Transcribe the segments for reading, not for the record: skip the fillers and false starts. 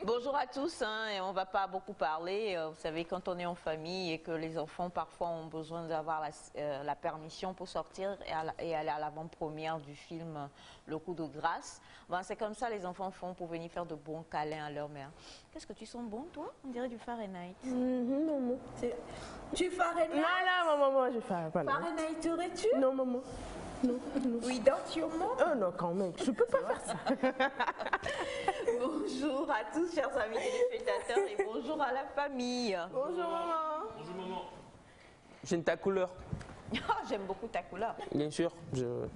Bonjour à tous, hein, et on ne va pas beaucoup parler. Vous savez, quand on est en famille et que les enfants parfois ont besoin d'avoir la permission pour sortir et aller à l'avant-première du film Le Coup de grâce, ben, c'est comme ça les enfants font pour venir faire de bons câlins à leur mère. Qu'est-ce que tu sens bon, toi? On dirait du Fahrenheit. Maman. Tu Fahrenheit? Non, maman, je fais pas. Fahrenheit serais-tu? Non, maman. Non. Without your mom? Oh non, quand même, je peux pas faire ça. Bonjour à tous, chers amis téléspectateurs, et bonjour à la famille. Bonjour, maman. Bonjour maman. J'aime ta couleur. J'aime beaucoup ta couleur. Bien sûr.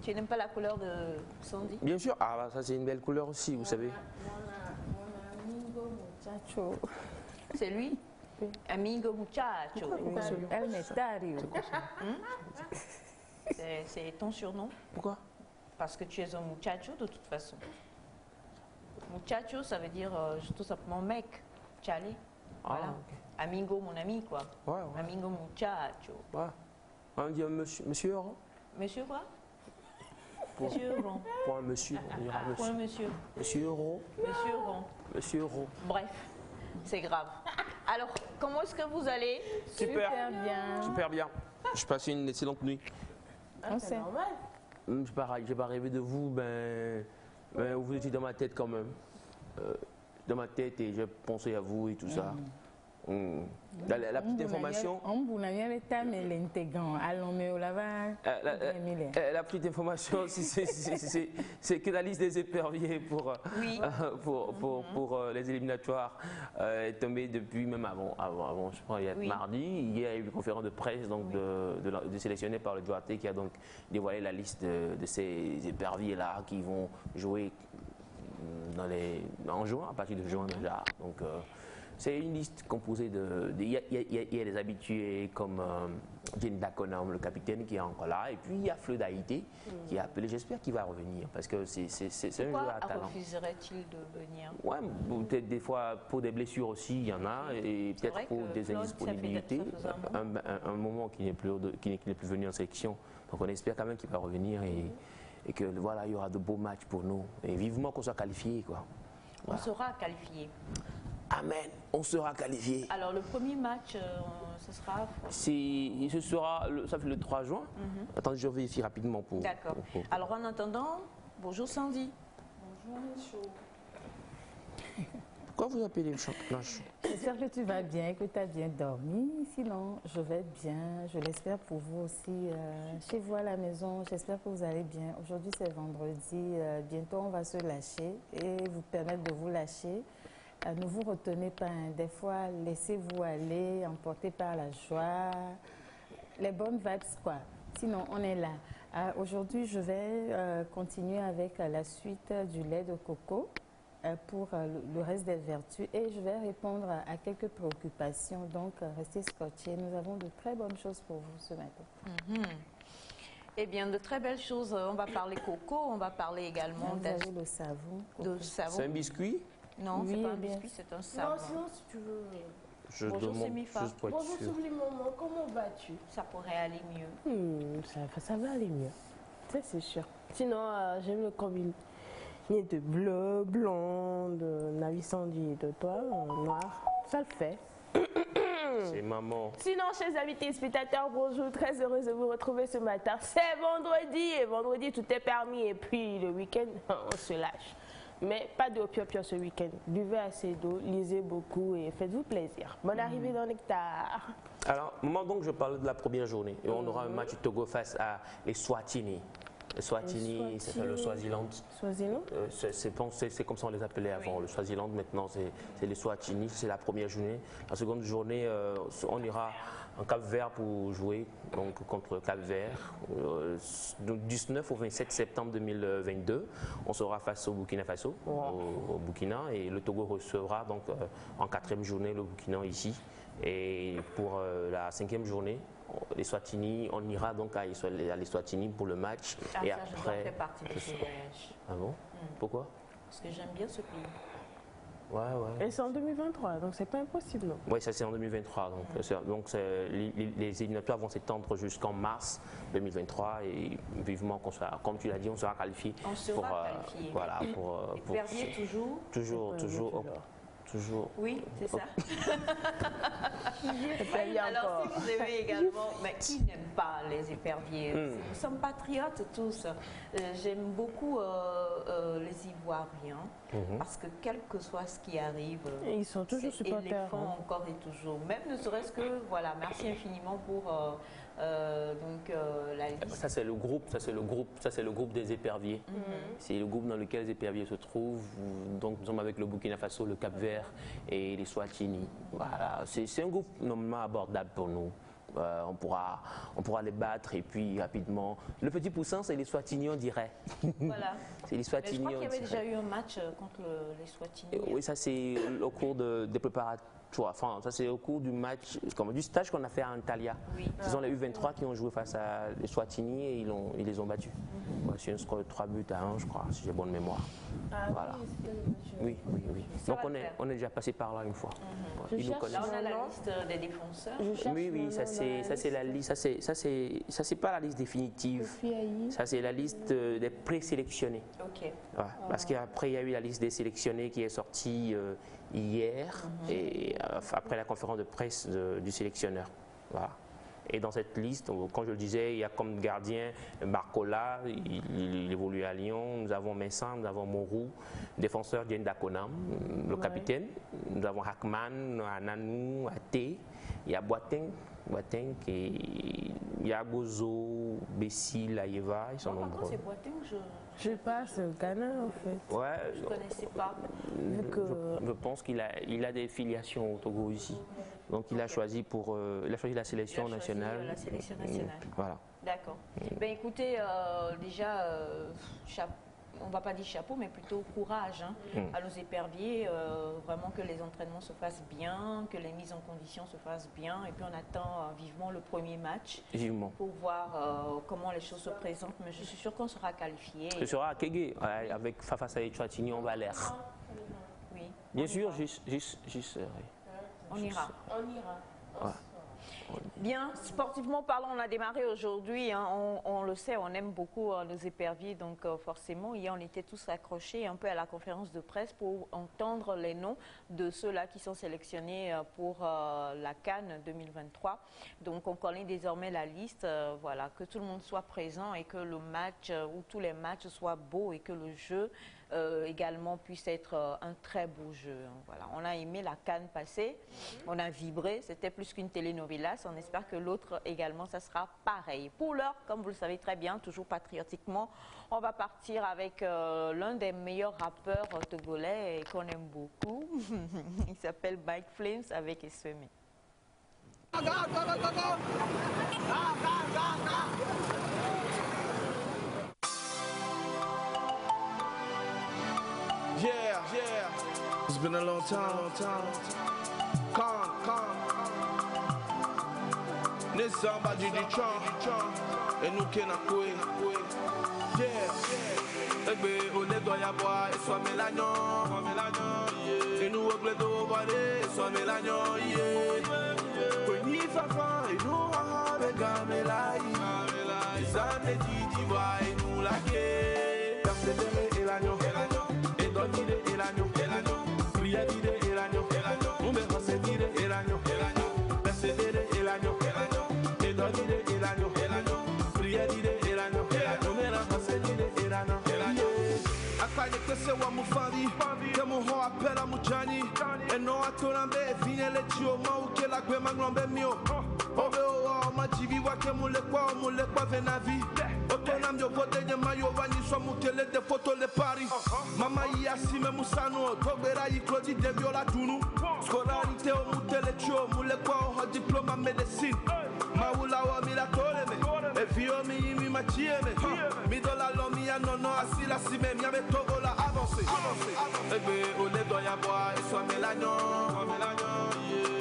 Tu n'aimes pas la couleur de Sandy? Bien sûr. Ah bah ça c'est une belle couleur aussi, vous savez. Mon amigo muchacho. C'est lui? Oui. Amigo muchacho. El Metario. C'est ton surnom? Pourquoi? Parce que tu es un muchacho de toute façon. Muchacho, ça veut dire tout simplement mec, chale. Voilà. Ok. Amigo, mon ami, quoi. Ouais. Amigo muchacho. Ouais. On dit monsieur Oran. Monsieur quoi? Pour, Monsieur Ron. pour un monsieur, on dira Pour un monsieur. monsieur. Monsieur Euro. Monsieur Ron. Monsieur Euro. Bref, c'est grave. Alors, comment est-ce que vous allez? Super. bien. Super bien. Je passe une excellente nuit. C'est normal. J'ai pas rêvé de vous, ben vous étiez dans ma tête quand même. Dans ma tête et je pensais à vous et tout ça. La petite information. La petite information, c'est que la liste des éperviers pour les éliminatoires est tombée depuis même avant je crois, il y a mardi. Hier, il y a eu une conférence de presse donc, de sélectionnée par le Duarte qui a donc dévoilé la liste de ces éperviers-là qui vont jouer en juin, à partir de juin déjà. Donc, c'est une liste composée il y a des habitués comme Jane Dakonam, le capitaine, qui est encore là. Et puis il y a Fleu d'Haïti qui est appelé. J'espère qu'il va revenir parce que c'est un joueur à talent. Pourquoi refuserait-il de venir? Ouais, peut-être des fois pour des blessures aussi, il y en a. Et peut-être pour des indisponibilités. Un moment qui n'est plus venu en sélection. Donc on espère quand même qu'il va revenir et que voilà, il y aura de beaux matchs pour nous. Et vivement qu'on soit qualifié, quoi. Voilà. On sera qualifié. Amen, on sera qualifié. Alors le premier match, ce sera... Ça fait le 3 juin. Attendez, je vérifie rapidement pour... D'accord. Alors en attendant, bonjour Sandy. Bonjour Michaud. Pourquoi vous appelez le championnat? J'espère que tu vas bien, que tu as bien dormi. Sinon, je vais bien. Je l'espère pour vous aussi. Chez vous à la maison, j'espère que vous allez bien. Aujourd'hui, c'est vendredi. Bientôt, on va se lâcher et vous permettre de vous lâcher. Ne vous retenez pas. Des fois, laissez-vous aller, emporter par la joie. Les bonnes vibes, quoi. Sinon, on est là. Aujourd'hui, je vais continuer avec la suite du lait de coco. Pour le reste des vertus et je vais répondre à quelques préoccupations. Donc, restez scotchés. Nous avons de très bonnes choses pour vous ce matin. Eh bien, de très belles choses. On va parler coco, on va parler également Vous avez le savon. C'est un biscuit? Non, Oui, c'est pas un bien. biscuit, c'est un savon. Non, sinon si tu veux. Je Bonjour, demande Semifa. juste pour être Bonjour sûr. Soubli maman, comment vas-tu? Ça pourrait aller mieux. Ça va aller mieux. Ça, c'est sûr. Sinon, j'aime le combiné de bleu, blanc, de Navi Sandy et de toi, noir. Ça le fait. C'est maman. Sinon, chers amis téléspectateurs, bonjour, très heureuse de vous retrouver ce matin. C'est vendredi et vendredi tout est permis et puis le week-end, on se lâche. Mais pas de pio-pio ce week-end. Buvez assez d'eau, lisez beaucoup et faites-vous plaisir. Bonne arrivée dans l'hectare. Alors, maman, donc je parle de la première journée. Et on aura un match Togo face à les Swatini. Le Swatini, c'est le Swaziland. Swaziland C'est comme ça on les appelait avant. Le Swaziland, maintenant, c'est les Swatini. C'est la première journée. La seconde journée, on ira en Cap-Vert pour jouer donc, contre Cap-Vert. Du 19 au 27 septembre 2022, on sera face au Burkina Faso, au Burkina. Et le Togo recevra donc en 4e journée le Burkina ici. Et pour la 5e journée, les Swatini, on ira donc à les Swatini pour le match. Ah, et ça, après, je dois faire partie de ce voyage. Ah bon? Pourquoi? Parce que j'aime bien ce pays. Ouais. Et c'est en 2023, donc c'est pas impossible. Non? Oui, ça c'est en 2023. Donc les éliminatoires vont s'étendre jusqu'en mars 2023 et vivement qu'on soit, comme tu l'as dit, on sera qualifié. On sera qualifié. Voilà, Les perviers toujours. toujours. Oui, c'est ça. Alors, si vous aimez également, mais qui n'aime pas les éperviers? Nous sommes patriotes tous. J'aime beaucoup les Ivoiriens parce que quel que soit ce qui arrive, ils sont toujours c'est supporters. éléphant encore et toujours. Même ne serait-ce que, voilà, merci infiniment pour la liste. Ça c'est le groupe des éperviers. C'est le groupe dans lequel les éperviers se trouvent. Donc nous sommes avec le Burkina Faso, le Cap-Vert et les Swatini. Voilà, c'est un groupe normalement abordable pour nous. On pourra les battre et puis rapidement. Le petit poussin, c'est les Swatini, on dirait. Voilà. C'est les Swatini. Mais je crois qu'il y avait déjà eu un match contre les Swatini. Oui, ça c'est au cours des préparatoires. Enfin, ça c'est au cours du match, du stage qu'on a fait à Antalya. Oui. Ce sont les U23 qui ont joué face à les Swatini et ils les ont battus. C'est un score de 3-1, je crois, si j'ai bonne mémoire. Voilà. Oui. Donc on est déjà passé par là une fois. Ils nous connaissent. Là on a la liste des défenseurs. Oui, ça c'est la liste. Ça c'est pas la liste définitive. Ça c'est la liste des présélectionnés. Ok. Ouais, parce qu'après il y a eu la liste des sélectionnés qui est sortie hier et après la conférence de presse du sélectionneur. Voilà. Et dans cette liste, quand je le disais, il y a comme gardien Barcola, il évolue à Lyon. Nous avons Messin, nous avons Morou, défenseur Dieng Dakonam, le capitaine. Nous avons Hakman, Ananou, Ate, il y a Boateng, il y a Gozo, Bessi, Laïeva, ils sont nombreux. C'est Boateng, Je passe au Ghana en fait. Ouais, je ne connaissais pas. Je pense qu'il a des filiations au Togo ici. Donc il a choisi la sélection nationale. La sélection nationale. Voilà. D'accord. Ben écoutez, déjà, on ne va pas dire chapeau, mais plutôt courage à nos éperviers. Vraiment que les entraînements se fassent bien, que les mises en condition se fassent bien. Et puis on attend vivement le premier match pour voir comment les choses se présentent. Mais je suis sûre qu'on sera qualifié. Ce sera à Kégué, avec Fafa Saïd Chouatini, on va l'air. Oui. Bien sûr, juste. On ira. Ouais. Bien, sportivement parlant, on a démarré aujourd'hui, on le sait, on aime beaucoup nos éperviers, donc forcément, hier on était tous accrochés un peu à la conférence de presse pour entendre les noms de ceux-là qui sont sélectionnés pour la CAN 2023. Donc on connaît désormais la liste, voilà, que tout le monde soit présent et que le match ou tous les matchs soient beaux et que le jeu également puisse être un très beau jeu. Voilà. On a aimé la CAN passée, on a vibré, c'était plus qu'une telenovelas. On espère que l'autre également, ça sera pareil. Pour l'heure, comme vous le savez très bien, toujours patriotiquement, on va partir avec l'un des meilleurs rappeurs togolais qu'on aime beaucoup. Il s'appelle Mike Flames avec Eswemi. Yeah, it's been a long time. Calm. Nesamba du Trump, et nous qui n'a coué. Yeah, Egbe, on est dans ya bois, et soit Mélagnon. Et nous, au blé d'eau, et soit Mélagnon. Yeah, Pony Fafa, et nous, avec Gamelaï. Les années d'Ivoire, et nous, la guerre. Persévérer, et l'agneau. Et dormir, et l'agneau. Prier, et l'agneau. On me renseigner, et l'agneau. Persévérer, et l'agneau. Et dormir, et l'agneau. Prier, et l'agneau. On me renseigner, et l'agneau. Akanye kese wa mufandi Demu ho apela mujani Eno atolambe Vinye le chio Mauke la kwe manglombe mio Obe owa oma jivi Wake mulekwa venavi Otonam yo vote nye mayo Wani swa mukele de foto le pari Mama yasi me musano Togbera yi klodi de viola tunu Scolarite o mutele chio Mulekwa oho diploma medicine Maula wa mila toleme Evio mi yimi machieme Mi dola lomi ya nono asila sime Mi ame togo la avance Egbe ole doya boa E soit Mélagnon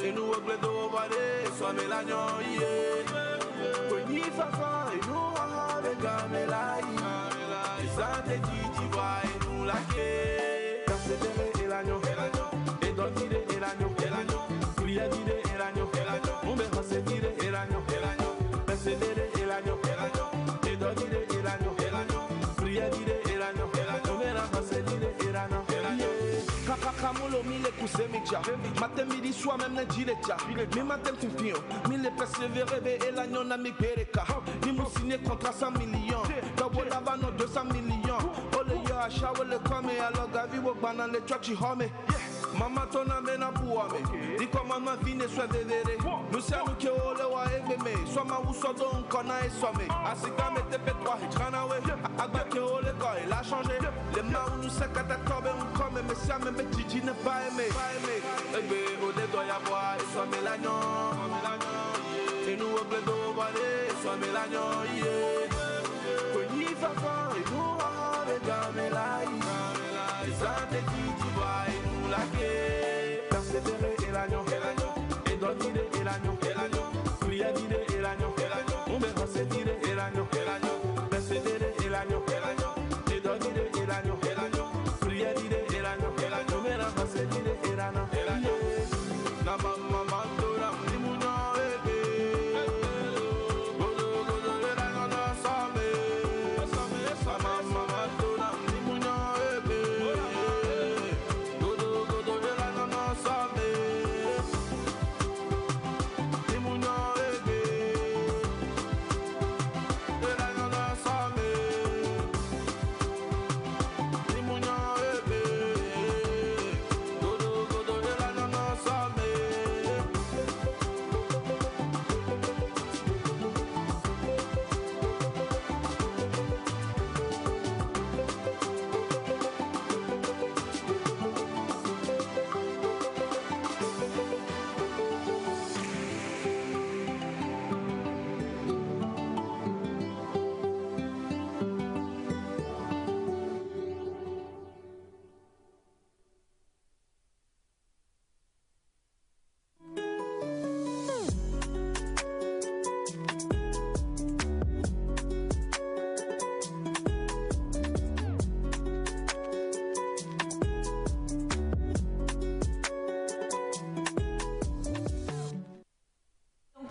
E nou ogle do vale E soit Mélagnon Kwenye fafa E nou aha de Gamelaï E sante d'Ivoire E nou lake Persévérer et l'agneau Et dormir et l'agneau Prier et l'agneau On me renseigner et l'agneau Persévérer et l'agneau Et dormir et l'agneau Prier et l'agneau On me renseigner et l'agneau Kakamulo so mille coussé média. Matin, midi, soir, même les giletia. Mi matin, timpion. Mille persévérer et l'agnon n'a mi bereka. Ni mou signé contrat 100 millions. Double lavano 200 millions. Oh le yo a shower le come alors gavi wo banan le chochi home. Mama tona mena puame. Di comment ma vie ne soit dévérée. Nous sommes que ole wa ebeme. Soit ma ou soit donc on a somme. Asika me TP3 Hitranawe. Agba que ole quoi il a changé. Les mains où nous c'est catatobe on comme mais ça même Gigi ne pas aimé. Ebe au de doya bois et soit Mélagnon. Et nous au blé d'eau voilé soit Mélagnon. Cogni fafa et nous avec Gamelaï. Les années qui voient et nous laquer. Persévérer et l'agneau. Et dormir et l'agneau. Prier et l'agneau. On verra se dire et l'agneau. Persévérer et l'agneau. Et dormir et l'agneau. Prier et l'agneau. On verra se dire et l'agneau. Na mama dora limunya ebe. Godo godo le l'agneau na same. Mama dora limunya ebe. Godo godo le l'agneau na same. Limunya ebe. Le l'agneau na same. Limunya ebe. Godo godo le l'agneau na same.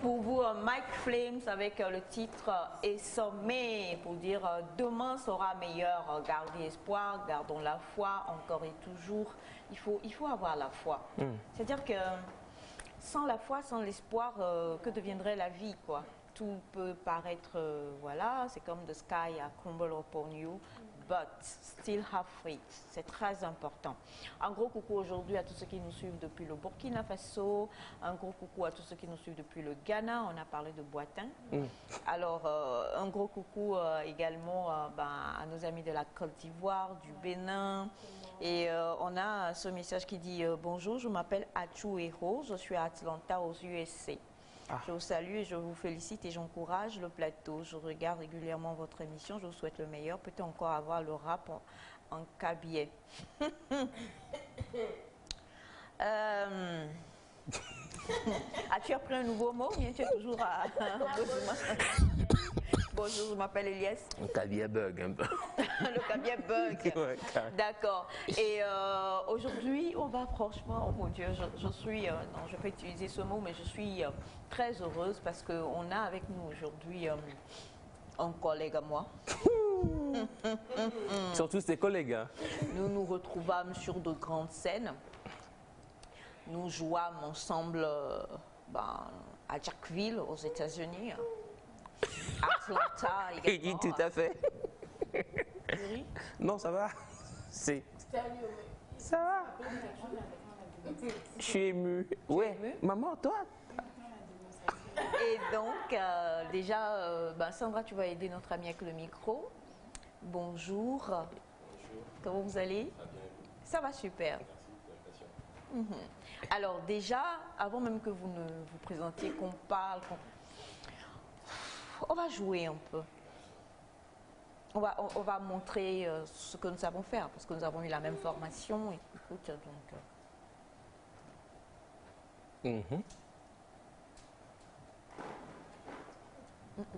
Pour vous, Mike Flames avec le titre Essommé, pour dire demain sera meilleur. Gardez espoir, gardons la foi, encore et toujours. Il faut avoir la foi. C'est-à-dire que sans la foi, sans l'espoir, que deviendrait la vie, quoi? Tout peut paraître, voilà, c'est comme the sky a crumbled upon you, but still have faith. C'est très important. Un gros coucou aujourd'hui à tous ceux qui nous suivent depuis le Burkina Faso. Un gros coucou à tous ceux qui nous suivent depuis le Ghana. On a parlé de Boitin. Alors, un gros coucou également à nos amis de la Côte d'Ivoire, du Bénin. Et on a ce message qui dit bonjour, je m'appelle Achou Hero, je suis à Atlanta aux USA. Je vous salue et je vous félicite et j'encourage le plateau. Je regarde régulièrement votre émission. Je vous souhaite le meilleur. Peut-on encore avoir le rap en cabinet? As-tu appris un nouveau mot ou bien tu es toujours à Bonjour, je m'appelle Elias. Un cabinet bug un peu. Le cabinet bug. Ouais, carrément. D'accord. Et aujourd'hui, on va franchement, oh mon Dieu, je suis, non, je peux utiliser ce mot, mais je suis très heureuse parce qu'on a avec nous aujourd'hui un collègue à moi. Ils sont tous tes collègues. Hein. Nous nous retrouvâmes sur de grandes scènes. Nous jouâmes ensemble à Jacksonville, aux États-Unis. Atlanta également. Il dit tout à fait. Oui. Non, ça va. C'est. Ça va. Je suis ému. Ouais. ému? Maman, toi. Et donc, déjà, Sandra, tu vas aider notre amie avec le micro. Bonjour. Bonjour. Comment vous allez? Ça va super. Alors déjà, avant même que vous ne vous présentiez, qu'on parle, on va jouer un peu. On va montrer ce que nous savons faire, parce que nous avons eu la même formation. Écoute, donc...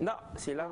Non, c'est là.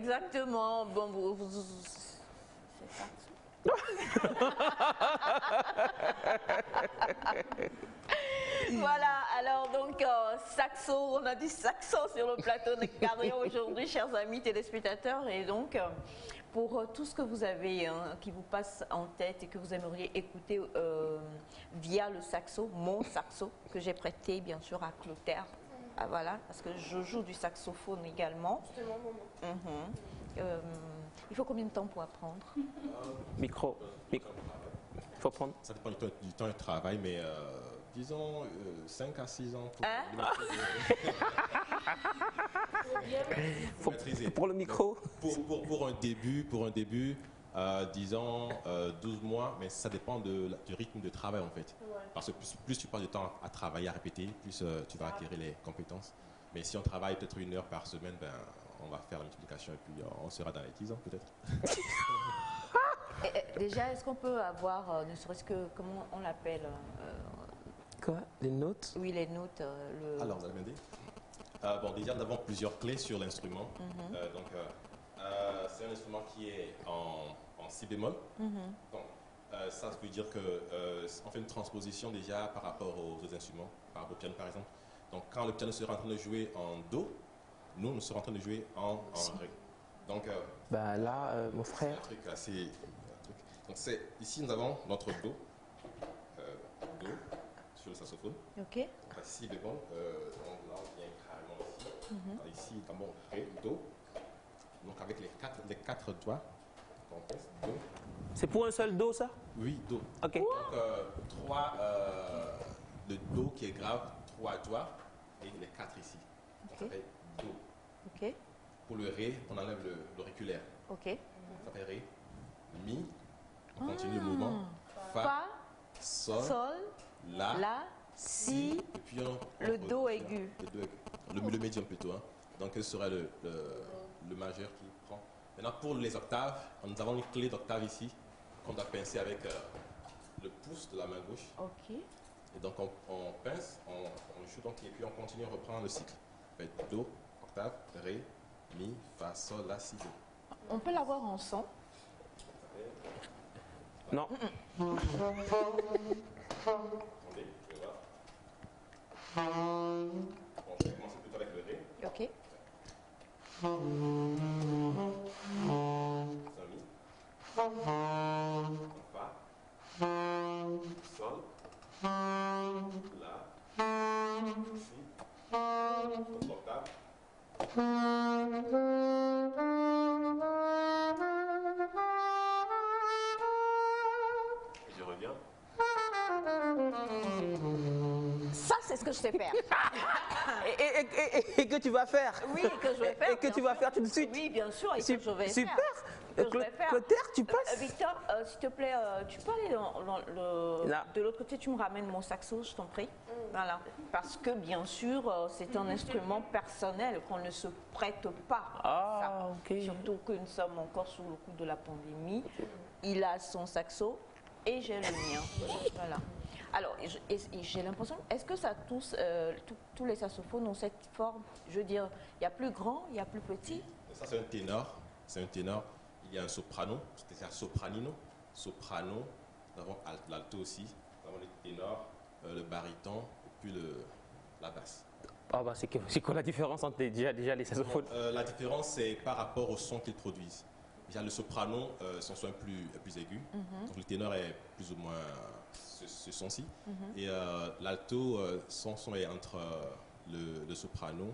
Exactement. Bon, c'est ça. Voilà, alors donc saxo, on a dit saxo sur le plateau de Carrière aujourd'hui, chers amis téléspectateurs, et donc pour tout ce que vous avez qui vous passe en tête et que vous aimeriez écouter via le saxo, mon saxo que j'ai prêté bien sûr à Clotaire, voilà, parce que je joue du saxophone également. Justement, maman. Il faut combien de temps pour apprendre? Micro. Il faut prendre. Ça dépend du temps de travail, mais disons 5 à 6 ans pour maîtriser. Pour le micro. Pour un début, disons 12 mois, mais ça dépend du rythme de travail en fait. Ouais. Parce que plus tu passes du temps à travailler, à répéter, plus tu vas acquérir les compétences. Mais si on travaille peut-être 1 heure par semaine, ben, on va faire la multiplication et puis on sera dans les 10 ans peut-être. Déjà, est-ce qu'on peut avoir, ne serait-ce que, comment on l'appelle Quoi? Les notes? Oui, les notes. Alors, vous allez m'aider. Bon, déjà, nous avons plusieurs clés sur l'instrument. C'est un instrument qui est en si bémol. Donc, ça veut dire qu'on fait une transposition déjà par rapport aux autres instruments, par rapport au piano par exemple. Donc, quand le piano sera en train de jouer en Do, nous serons en train de jouer en Ré. Donc, Bah là, mon frère. c'est un truc assez... Donc, ici, nous avons notre Do. Do sur le saxophone. Ok. Si bémol, donc là on vient carrément ici. Ici, d'abord Ré, Do. Donc avec les quatre doigts, on pèse Do. C'est pour un seul do, ça? Oui, Do. Ok. Donc le Do qui est grave, 3 doigts et les 4 ici. Donc ça fait Do. Ok. Pour le Ré, on enlève l'auriculaire. Ok. Ça fait Ré, Mi. On continue le mouvement. Fa, Sol, sol, La, la, si, et puis le Do aigu. Le Do aigu. Le médium plutôt. Hein. Donc, ce serait le majeur qui prend. Maintenant, pour les octaves, nous avons une clé d'octave ici qu'on doit pincer avec le pouce de la main gauche. Ok. Et donc, on pince, on joue, donc, et puis on continue, on reprend le cycle. Fait Do, octave, Ré, Mi, Fa, Sol, La, Si, Do. On peut l'avoir en son. Non. Attendez, je vais voir. Bon, je vais commencer plutôt avec le Ré. Ok. Ça, Mi. Fa. Sol. La. Si. Octave. Je reviens. Ça, c'est ce que je sais faire. Et que tu vas faire? Oui, que je vais faire. Et que tu vas faire tout de suite? Oui, bien sûr, et que je vais Super. faire. Que je vais faire. Clotaire, tu passes? Victor, s'il te plaît, tu peux aller de l'autre côté, tu me ramènes mon saxo, je t'en prie. Voilà. Parce que bien sûr, c'est un instrument personnel qu'on ne se prête pas. Ah, ok. Surtout que nous sommes encore sous le coup de la pandémie. Il a son saxo et j'ai le mien. Voilà. Alors, j'ai l'impression, est-ce que ça tous les saxophones ont cette forme? Je veux dire, il y a plus grand, il y a plus petit. Ça, c'est un ténor. C'est un ténor. Il y a un soprano, c'est-à-dire sopranino. Soprano. Nous avons l'alto aussi. Nous avons le ténor, le baryton et puis la basse. Ah bah c'est quoi la différence entre déjà les saxophones? La différence, c'est par rapport au son qu'ils produisent. Déjà, le soprano, son son est plus aigu. Donc, le ténor est plus ou moins ce son-ci. Et l'alto, son son est entre le soprano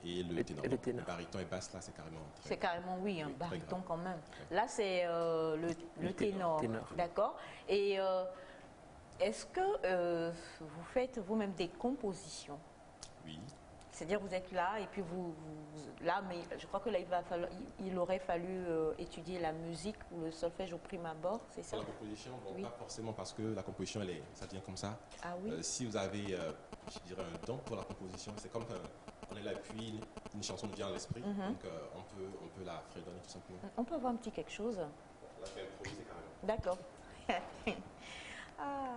et le ténor. le ténor. Le baryton et basse, là, c'est carrément C'est carrément, oui, un très baryton grave. quand même. Là, c'est le ténor. ténor. D'accord. Et est-ce que vous faites vous-même des compositions? Oui. C'est-à-dire vous êtes là et puis là, mais je crois que là il aurait fallu étudier la musique ou le solfège au prime abord, c'est ça? Pour la composition, bon, Oui. pas forcément parce que la composition, ça vient comme ça. Ah oui. Si vous avez, je dirais, un don pour la composition, c'est comme on est là et puis une chanson nous vient à l'esprit, donc on peut la fredonner tout simplement. On peut avoir un petit quelque chose? Là, je vais improviser carrément. D'accord. Ah.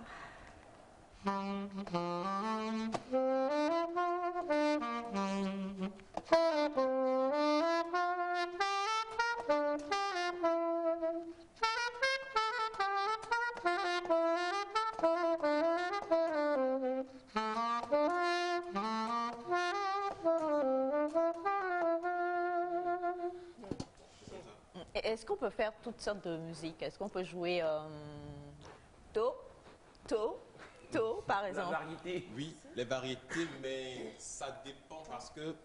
Est-ce qu'on peut faire toutes sortes de musique? Est-ce qu'on peut jouer par exemple? La variété. Oui, les variétés, mais ça dépend parce que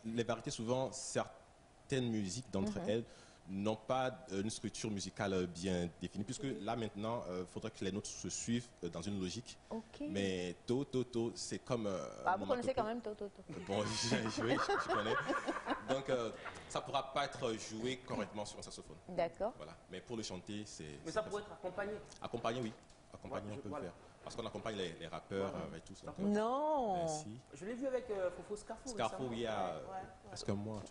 les variétés, souvent, certaines musiques d'entre elles n'ont pas une structure musicale bien définie, puisque là maintenant, il faudrait que les notes se suivent dans une logique. Ok. Mais c'est comme... Vous connaissez quand même Bon, je connais. Donc, ça ne pourra pas être joué correctement sur un saxophone. D'accord. Voilà. Mais pour le chanter, c'est... Mais ça pourrait être accompagné. Accompagné, oui. Accompagné, Ouais, on peut voilà. le faire. Parce qu'on accompagne les rappeurs et tout ça. Non. Merci. Je l'ai vu avec Fofo Scarfo. Scarfo, il y a presque un mois.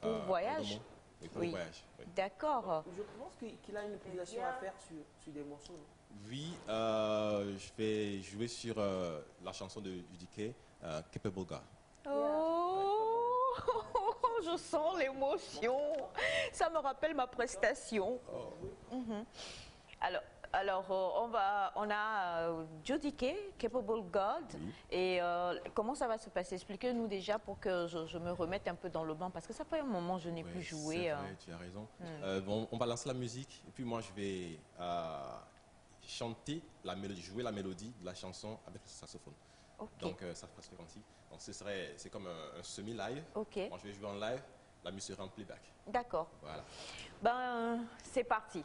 Pour le voyage? Oui, pour le voyage. Oui, D'accord. Je pense qu'il a une improvisation à faire sur des morceaux. Non? oui je vais jouer sur la chanson de UDK, Capable God. Oh, je sens l'émotion. Ça me rappelle ma prestation. Mhm. Alors, on a Jodike, Capable God. Oui. Et comment ça va se passer? Expliquez-nous déjà pour que je me remette un peu dans le bain. Parce que ça fait un moment que je n'ai plus joué. C'est vrai, tu as raison. Bon, on va lancer la musique et puis moi je vais chanter la mélodie, jouer la mélodie de la chanson avec le saxophone. Ok. Donc ça se passe comme ci. Donc c'est comme un semi-live. Ok. Moi je vais jouer en live, la musique sera en playback. D'accord. Voilà. Ben, c'est parti.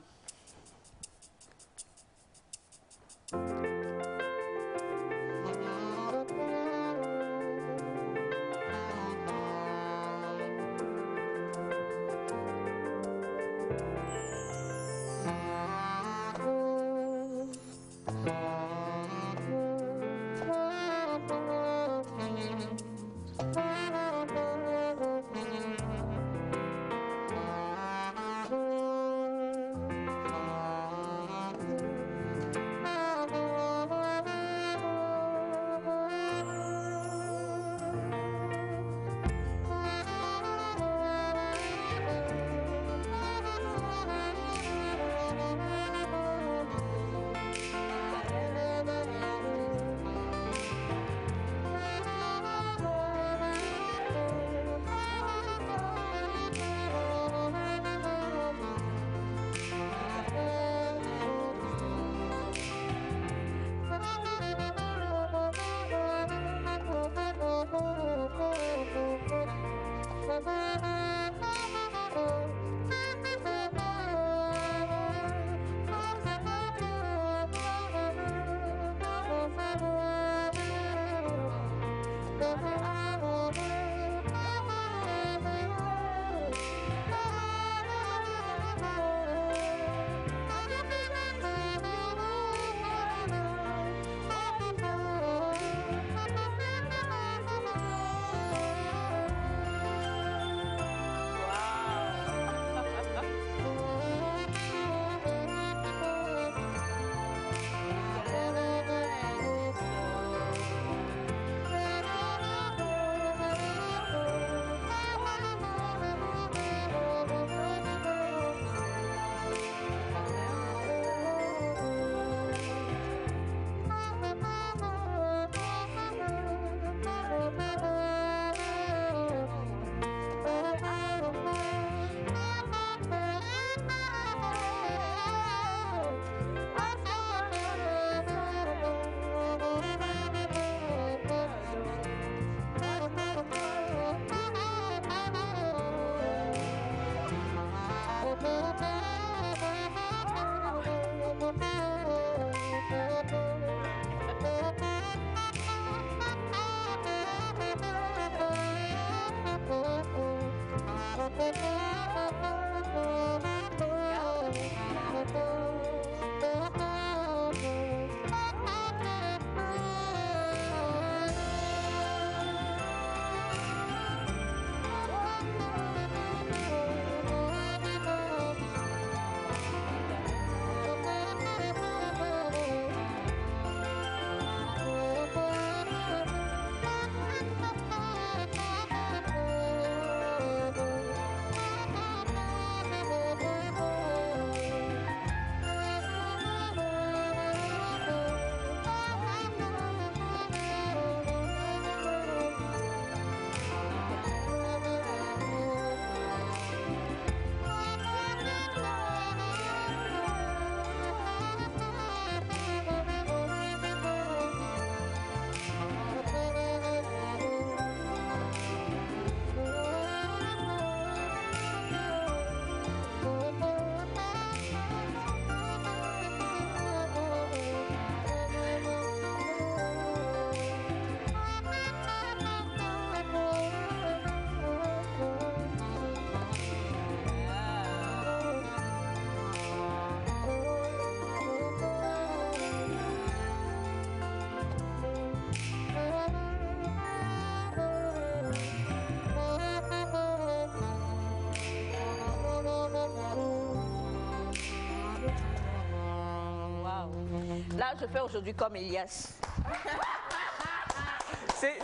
Là, je fais aujourd'hui comme Elias.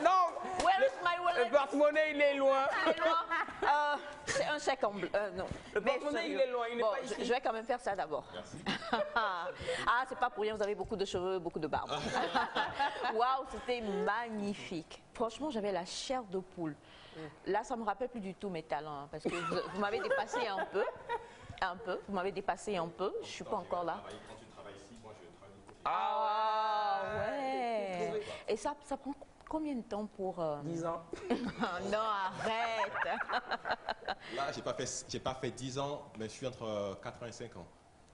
Non, Where is my wallet? le porte-monnaie, il est loin. Il est loin. C'est un chèque en bleu. Non. Le porte-monnaie, il est loin, il n'est Bon, pas ici. je vais quand même faire ça d'abord. Ah, c'est pas pour rien, vous avez beaucoup de cheveux, beaucoup de barbe. Waouh, c'était magnifique. Franchement, j'avais la chair de poule. Là, ça me rappelle plus du tout mes talents, hein, parce que vous m'avez dépassé un peu. Vous m'avez dépassé un peu. Je suis pas encore là. Quand tu travailles ici, moi je travaille de côté. Ah ouais. Et ça prend combien de temps pour... 10 ans. Non, arrête. Là, j'ai pas fait 10 ans, mais je suis entre 4 ans et 5 ans.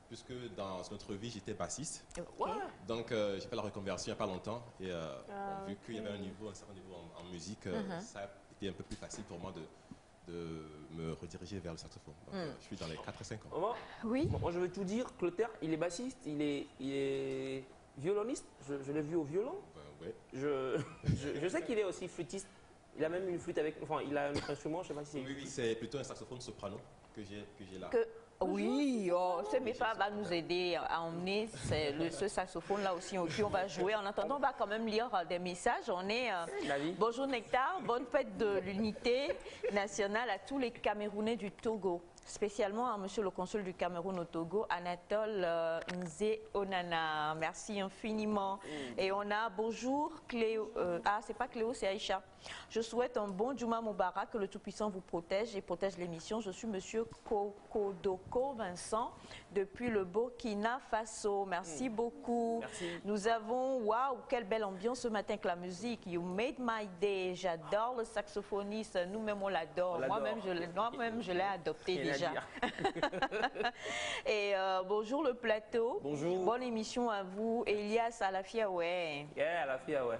Puisque dans notre vie, j'étais bassiste. Ouais. Donc, j'ai fait la reconversion il n'y a pas longtemps. Et bon, vu qu'il y avait un certain niveau en musique, ça a été un peu plus facile pour moi de me rediriger vers le saxophone. Donc, je suis dans les 4 et 5 ans. Maman, Oui. moi, je veux tout dire. Clotaire, il est bassiste, il est violoniste. Je l'ai vu au violon. Ouais. Je sais qu'il est aussi flûtiste. Il a même une flûte avec... Enfin, il a un autre instrument, je sais pas si c'est... Oui, c'est plutôt un saxophone soprano que j'ai là. Oui, ce méfa va nous aider à emmener ce saxophone-là aussi. Puis on va jouer. En attendant, on va quand même lire des messages. On est bonjour Nectar, bonne fête de l'unité nationale à tous les Camerounais du Togo. Spécialement à monsieur le consul du Cameroun au Togo, Anatole Nzé Onana. Merci infiniment. Et on a bonjour Cléo. C'est pas Cléo, c'est Aïcha. Je souhaite un bon Juma Moubarak, que le Tout-Puissant vous protège et protège l'émission. Je suis monsieur Kokodoko Vincent depuis le Burkina Faso. Merci beaucoup. Merci. Nous avons, waouh, quelle belle ambiance ce matin avec la musique. You made my day. J'adore le saxophoniste. Nous-mêmes, on l'adore. Moi-même, je l'ai adopté Rien à déjà. dire. Et bonjour le plateau. Bonjour. Bonne émission à vous. Elias Alafia, ouais. Yeah, la fille, ouais.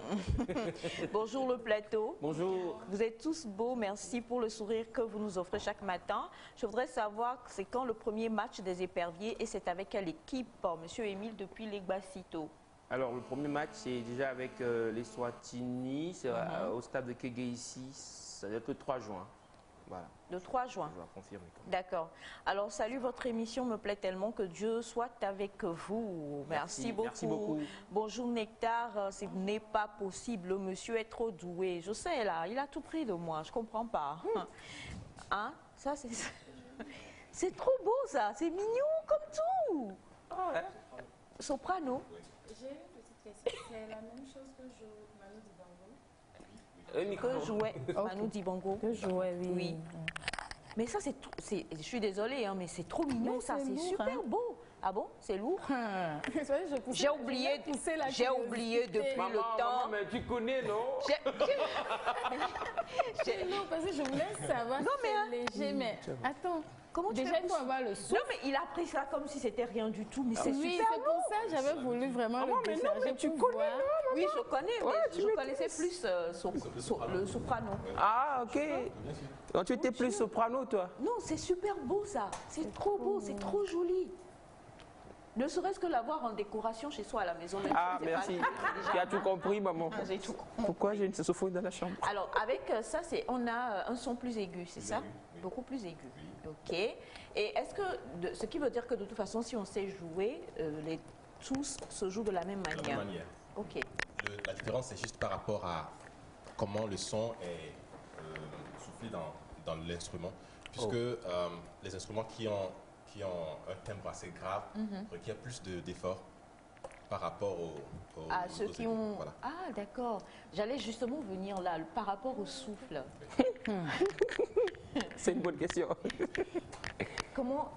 Bonjour le plateau. Bonjour. Vous êtes tous beaux, merci pour le sourire que vous nous offrez chaque matin. Je voudrais savoir c'est quand le premier match des éperviers et c'est avec quelle équipe? Monsieur Émile depuis l'Egbacito. Alors, le premier match, c'est déjà avec les Swatini, c'est au stade de Kégué ici, ça doit être le 3 juin. Voilà, Le 3 juin. je vais confirmer. D'accord. Alors, salut, votre émission me plaît tellement, que Dieu soit avec vous. Merci beaucoup. Merci beaucoup. Bonjour Nectar, ce n'est pas possible, le monsieur est trop doué. Je sais là, il a tout pris de moi, je comprends pas. Hein? Ça c'est... C'est trop beau ça, c'est mignon comme tout. Ah ouais. Soprano. J'ai une petite question. C'est la même chose que Manu Dibango? Micro. Que jouait Manu Dibango. Que jouait, oui. Oui. Mais ça c'est... Je suis désolée, hein, mais c'est trop mignon Mais ça, c'est c'est lourd, super hein. beau. Ah bon? C'est lourd? J'ai oublié depuis Maman, le temps. maman, mais tu connais, non? Non, parce que je voulais savoir Non, si mais, hein. c'est léger, mais attends. Comment tu Déjà, fais il faut avoir le souffle. Non mais il a pris ça comme si c'était rien du tout, mais c'est Oui, super c'est lourd. pour ça que j'avais voulu vraiment le décharger pour voir. Oui, je connais, mais je connaissais plus le soprano. Ah, ok. Donc, tu étais plus soprano, toi? Non, c'est super beau ça. C'est trop beau, c'est trop joli. Ne serait-ce que l'avoir en décoration chez soi à la maison. Même Ah, si c'est merci. pas- Tu as tout compris, maman. J'ai tout compris. Pourquoi j'ai une saxophone dans la chambre? Alors, avec ça, on a un son plus aigu, c'est ça? Beaucoup plus aigu. Ok. Et est-ce que, ce qui veut dire que de toute façon, si on sait jouer, tous se jouent de la même De la manière. même manière. Ok. La différence, c'est juste par rapport à comment le son est soufflé dans l'instrument. Puisque les instruments qui ont un timbre assez grave requièrent plus d'efforts par rapport aux Ceux qui aigus. ont... Voilà. Ah, d'accord. J'allais justement venir là, par rapport au souffle. C'est une bonne question. Comment...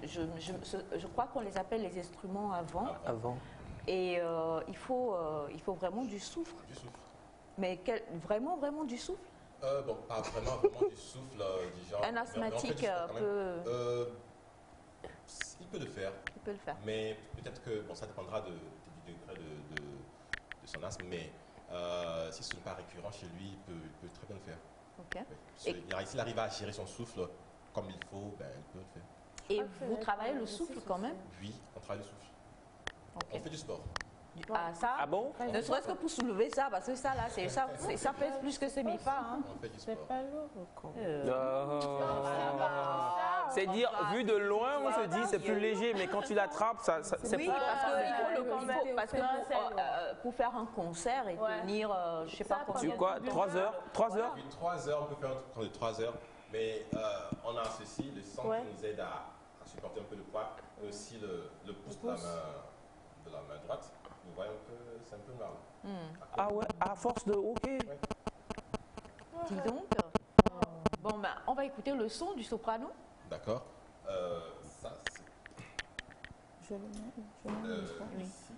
je crois qu'on les appelle les instruments avant. Avant. Et il faut vraiment du souffle. Du souffle. Mais vraiment du souffle? Bon, pas vraiment du souffle du genre. Un asthmatique mais en fait, peut... il peut le faire, Il peut le faire. mais peut-être que bon, ça dépendra du degré de son asthme, mais si ce n'est pas récurrent chez lui, il peut très bien le faire. Ok. Oui. S'il arrive à gérer son souffle comme il faut, ben, il peut le faire. Et vous travaillez le souffle quand même? Oui, on travaille le souffle. Ok. On fait du sport. Ah, ça? Ah bon? Ne serait-ce que pour soulever ça, parce que ça là, ça pèse plus que ces MIFA. Hein. On fait du sport. C'est pas lourd, quoi. C'est dire, vu de loin, on se dit c'est plus léger, mais quand tu l'attrapes, c'est Oui, plus... parce que pour faire un concert et tenir, je ne sais pas combien. Tu quoi, 3 heures? 3 heures? Oui, 3 heures, on peut faire un truc de 3 heures. Mais on a ceci, le sang qui nous aide à supporter un peu le poids, et aussi le pouce de la main droite. Vous voyez un peu, c'est un peu mal. Ah ouais, à force de... Ok. Ouais. Dis donc. Bon, ben, on va écouter le son du soprano. D'accord. Ça, c'est... Je le mets ici.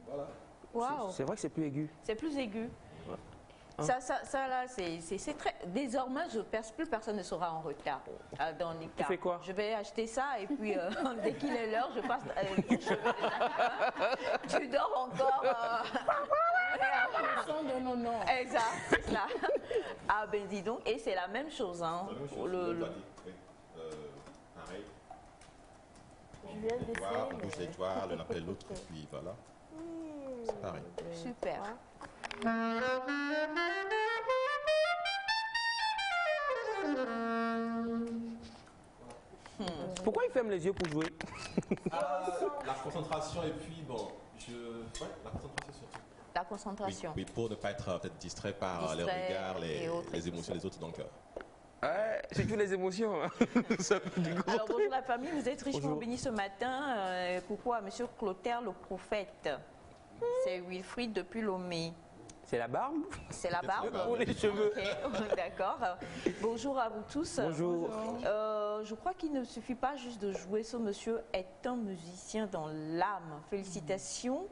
Voilà. Waouh. C'est vrai que c'est plus aigu. C'est plus aigu. Hein? Ça là, c'est très. Désormais, plus personne ne sera en retard dans les cas. Tu fais quoi? Je vais acheter ça et puis dès qu'il est l'heure, je passe. Tu dors encore. Son de nos noms. Exact, c'est ça. Ah ben dis donc, et c'est la même chose, hein. C'est la même chose, oui. Pareil. Je viens d'essayer. On bouge les doigts l'un après l'autre, et puis voilà. C'est pareil. Super. Pourquoi il ferme les yeux pour jouer? La concentration et puis bon, la concentration surtout. La concentration. Oui, pour ne pas être peut-être distrait par les Distrait regards, et autres, les émotions des autres. Donc, Ouais, c'est toutes les émotions. Hein. Ça peut du coup. Alors bonjour la famille, vous êtes richement Bonjour. bénis ce matin. Coucou à monsieur Clotaire le prophète. C'est Wilfried depuis Lomé. C'est la barbe? C'est la barbe. Ou les cheveux? Ok, d'accord. Bonjour à vous tous. Bonjour. Je crois qu'il ne suffit pas juste de jouer. Ce monsieur est un musicien dans l'âme. Félicitations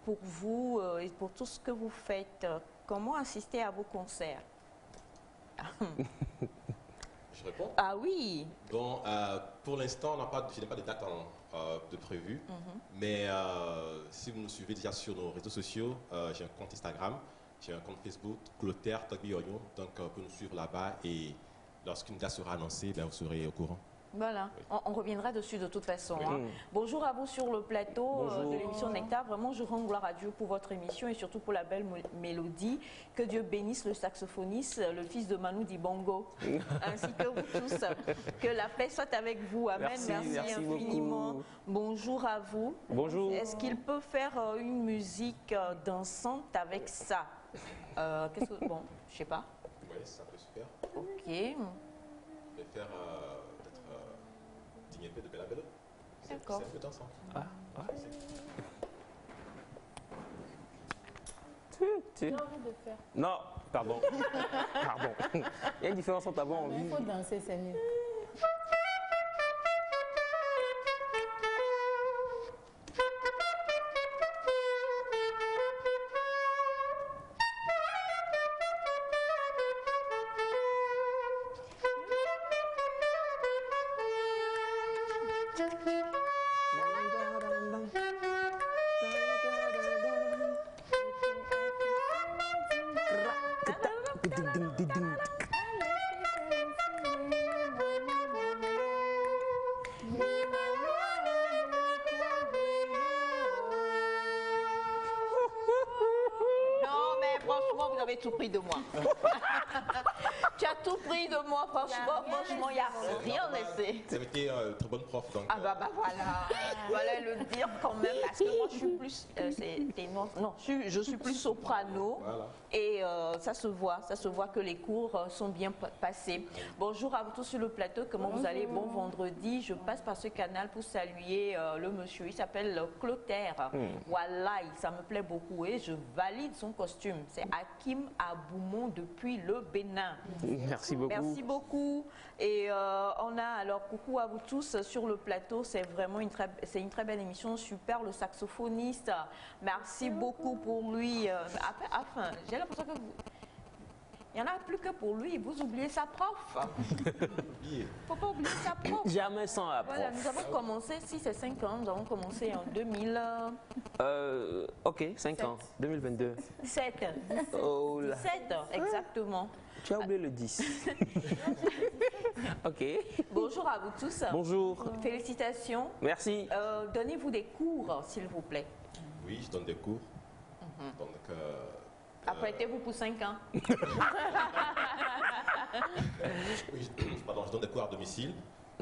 pour vous et pour tout ce que vous faites. Comment assister à vos concerts? je réponds. Ah oui. Bon, pour l'instant, je n'ai pas de date de prévu. Mais si vous nous suivez déjà sur nos réseaux sociaux, j'ai un compte Instagram, j'ai un compte Facebook, Clotaire Tagbiogno. Donc, vous pouvez nous suivre là-bas et lorsqu'une date sera annoncée, ben, vous serez au courant. Voilà, on reviendra dessus de toute façon. Hein. Bonjour à vous sur le plateau Bonjour. de l'émission Nectar. Vraiment, je rends gloire à Dieu pour votre émission et surtout pour la belle mélodie. Que Dieu bénisse le saxophoniste, le fils de Manu Dibongo, ainsi que vous tous. Que la paix soit avec vous. Amen. Merci infiniment. Beaucoup. Bonjour à vous. Bonjour. Est-ce qu'il peut faire une musique dansante avec ça? Bon, je sais pas. Oui, ça peut se faire. Ok. Je vais faire Digné de Bella Bella. D'accord. C'est un peu dansant. Ah, ouais. J'ai envie de faire. Non, pardon. Pardon. Il y a une différence entre avoir envie. Il faut danser, c'est mieux. Franchement, vous avez tout pris de moi. Tu as tout pris de moi, franchement, il n'y a rien laissé. Ça avait été une très bonne prof. Donc, Ah bah voilà, voilà le dire quand même, parce que moi je suis plus, je suis plus soprano. Voilà. Et ça se voit que les cours sont bien passés. Bonjour à vous tous sur le plateau, comment vous allez? Bon vendredi, je passe par ce canal pour saluer le monsieur, il s'appelle Clotaire. Voilà, ça me plaît beaucoup et je valide son costume. C'est Hakim Aboumon depuis le Bénin. Merci beaucoup. Merci beaucoup. Et on a alors coucou à vous tous sur le plateau. C'est vraiment une très belle émission. Super, le saxophoniste. Merci beaucoup pour lui. Enfin, j'ai l'impression que il n'y en a plus que pour lui. Vous oubliez sa prof. Il ne faut pas oublier sa prof. Jamais sans la prof. Voilà, nous avons commencé, si c'est 5 ans, nous avons commencé en 2000. Ok, 5 ans, 2022. 7. Oh là. 17, exactement. Tu as oublié le 10. Ok. Bonjour à vous tous. Bonjour. Félicitations. Merci. Donnez-vous des cours, s'il vous plaît. Oui, je donne des cours. Donc, Apprêtez-vous pour 5 ans. oui, pardon, je donne des cours à domicile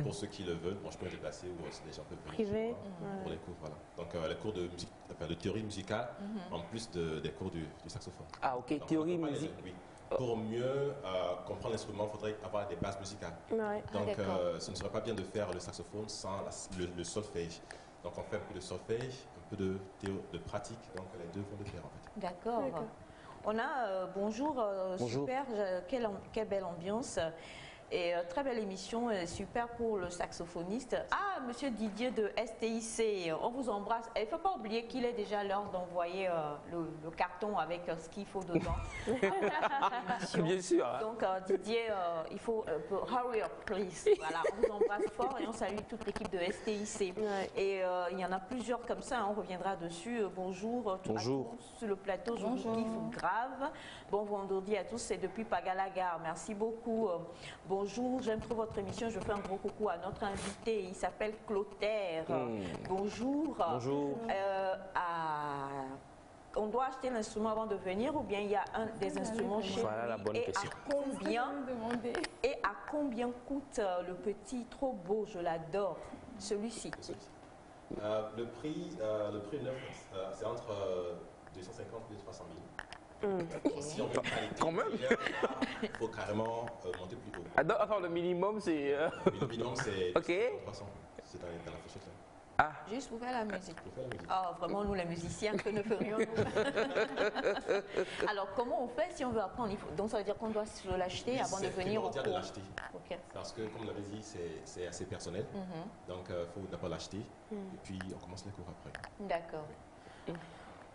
pour ceux qui le veulent. Moi, je peux me déplacer ou les gens peuvent venir Privé. chez moi pour les cours. Voilà. Donc, les cours de, musique, de théorie musicale en plus des cours du saxophone. Ah, ok. Donc, Théorie, on peut pas les musique. deux, oui. Pour mieux comprendre l'instrument, il faudrait avoir des bases musicales. Ouais. Donc, d'accord. ce ne serait pas bien de faire le saxophone sans le solfège. Donc, on fait un peu de solfège, un peu de pratique. Donc, les deux vont de pair, en fait. D'accord. D'accord. On a, bonjour, Bonjour. super, quelle belle ambiance. Et très belle émission, super pour le saxophoniste. Ah, monsieur Didier de STIC, on vous embrasse. Il ne faut pas oublier qu'il est déjà l'heure d'envoyer le carton avec ce qu'il faut dedans. Bien sûr. Hein. Donc Didier, il faut hurry up, please. Voilà, on vous embrasse fort et on salue toute l'équipe de STIC. Ouais. Et il y en a plusieurs comme ça, hein, on reviendra dessus. Bonjour, Bonjour. à tous sur le plateau, je Bonjour. vous kiffe grave. Bon vendredi à tous, c'est depuis Pagalagar. Merci beaucoup. Bonjour, j'aime trop votre émission. Je fais un gros coucou à notre invité. Il s'appelle Clotaire. Bonjour. Bonjour. On doit acheter l'instrument avant de venir ou bien il y a des instruments chez Voilà la lui bonne et question. à combien coûte le petit trop beau, je l'adore, celui-ci? Le prix neuf, c'est entre 250 et 300 000. Si on veut Quand même. il faut carrément monter plus haut. Ah, donc, enfin, le minimum, c'est. Le minimum, c'est Ok. 300. C'est dans la fourchette là. Juste pour faire la musique. Pour faire la musique. Ah, vraiment, nous les musiciens, que ne ferions-nous? Alors, comment on fait si on veut apprendre? Donc, ça veut dire qu'on doit se l'acheter avant de venir au C'est primordial cours. de l'acheter. Ok. Parce que, comme on l'avait dit, c'est assez personnel. Donc, il faut d'abord l'acheter. Et puis, on commence les cours après. D'accord.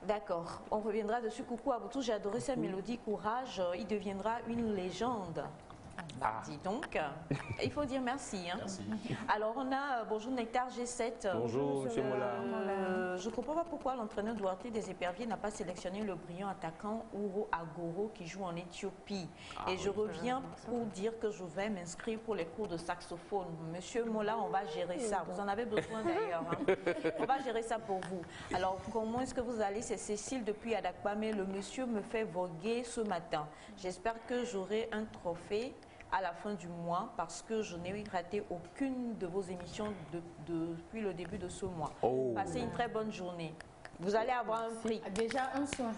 D'accord. On reviendra dessus. Coucou à vous tous. J'ai adoré sa mélodie. Courage. Il deviendra une légende. Dis donc. Il faut dire merci. Hein. Merci. Alors, on a bonjour Nectar G7. Bonjour, monsieur Mola. Je ne comprends pas pourquoi l'entraîneur Duarte des Éperviers n'a pas sélectionné le brillant attaquant Ouro Agoro qui joue en Éthiopie. Et je reviens pour dire que je vais m'inscrire pour les cours de saxophone. Monsieur Mola, on va gérer ça. Vous en avez besoin d'ailleurs. Hein. On va gérer ça pour vous. Alors, comment est-ce que vous allez? C'est Cécile depuis Adakpame. Le monsieur me fait voguer ce matin. J'espère que j'aurai un trophée à la fin du mois parce que je n'ai raté aucune de vos émissions depuis le début de ce mois. Oh. Passez une très bonne journée. Vous allez avoir un prix. Déjà un soin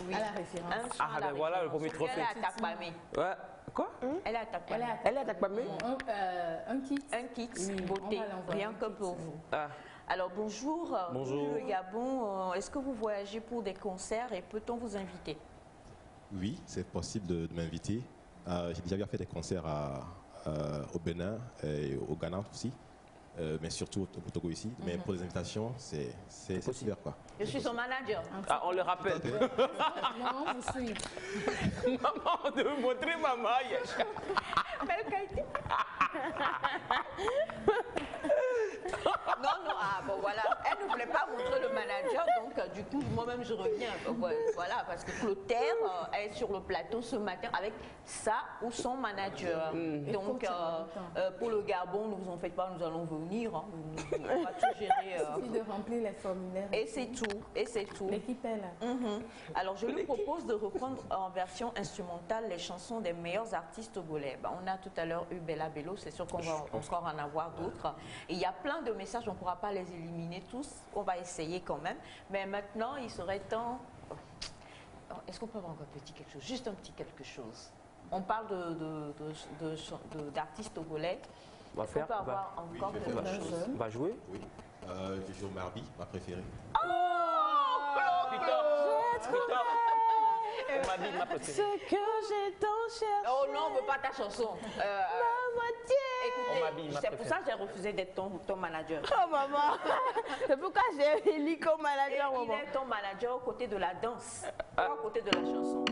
Oui. à la référence. Un soin à la voilà le référence. premier Parce qu'elle trophée. est à Takpame. Ouais. Quoi Elle est à Takpame. Elle est à Takpame? Un kit. Un kit Oui, beauté, on va l'envoyer, rien un que kit. pour vous. Ah. Alors bonjour. Bonjour. Le Gabon, est-ce que vous voyagez pour des concerts et peut-on vous inviter? Oui, c'est possible de m'inviter. J'ai déjà fait des concerts au Bénin et au Ghana aussi. Mais surtout au Togo ici. Mais pour les invitations, c'est super quoi. Je suis son manager. Ah, on le rappelle. Maman vous suit. Maman, de me montrer maman. Non, ah bon voilà, elle ne voulait pas montrer le manager, donc du coup moi-même je reviens. Voilà, parce que Clotaire est sur le plateau ce matin avec ça ou son manager. Donc pour le Gabon, ne vous en faites pas, nous allons venir. Hein. On va tout gérer. Il suffit de remplir les formulaires. Et c'est tout, et c'est tout. L'équipe est là. Alors, je lui propose de reprendre en version instrumentale les chansons des meilleurs artistes togolais. On a tout à l'heure eu Bella Bello, c'est sûr qu'on va encore en avoir d'autres. Et il y a plein de messages, on ne pourra pas les éliminer tous, on va essayer quand même. Mais maintenant, il serait temps... Est-ce qu'on peut avoir encore un petit quelque chose? Juste un petit quelque chose. On parle d'artistes togolais. On va Est-ce qu'on faire. peut avoir encore je vais quelque faire chose? On va jouer. Oui. Je joue Marbi, ma préférée. On m'a dit ma préférée. Ce que j'ai tant cherché. Oh non, on ne veut pas ta chanson. Ma moitié. On m'habille, Écoutez, ma c'est pour ça préférée. que j'ai refusé d'être ton manager. Oh maman. C'est pourquoi j'ai élu comme Et manager il maman. est ton manager aux côtés de la danse, pas aux côtés de la chanson.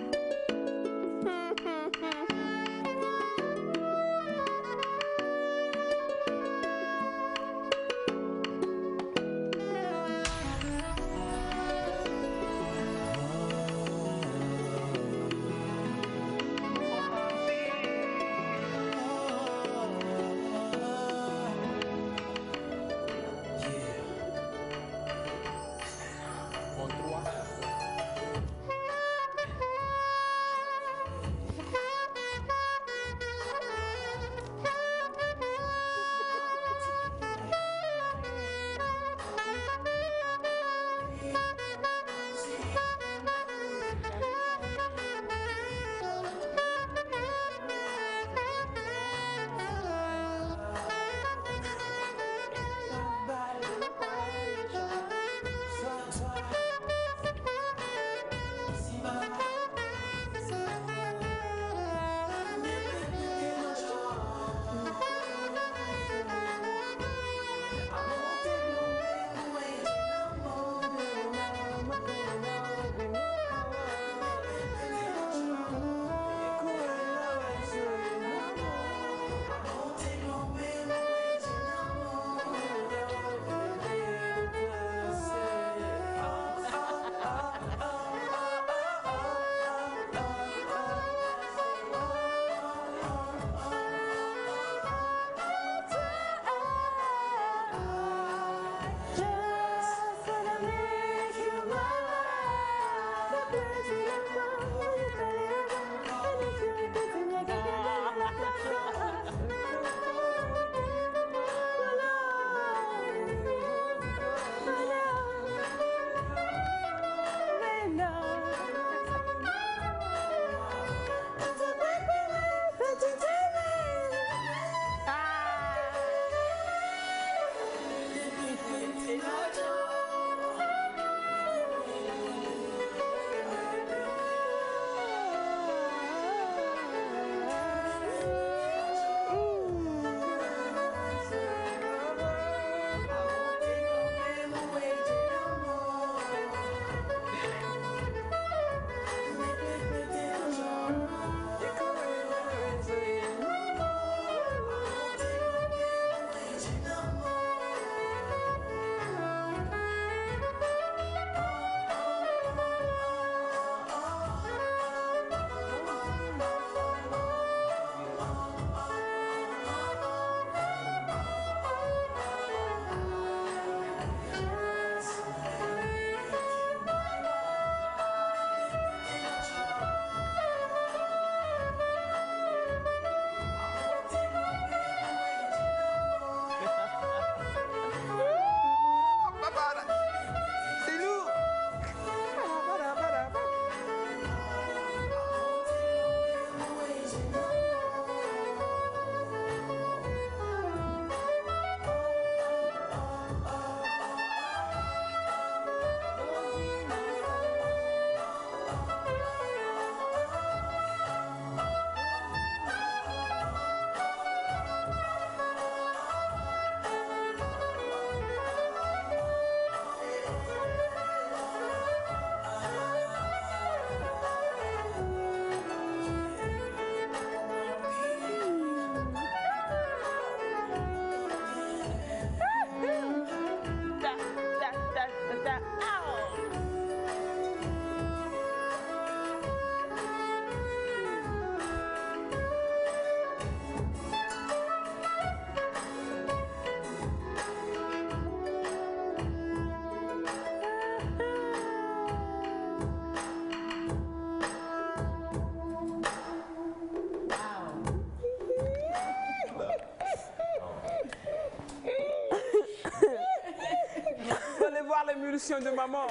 l'évolution de maman.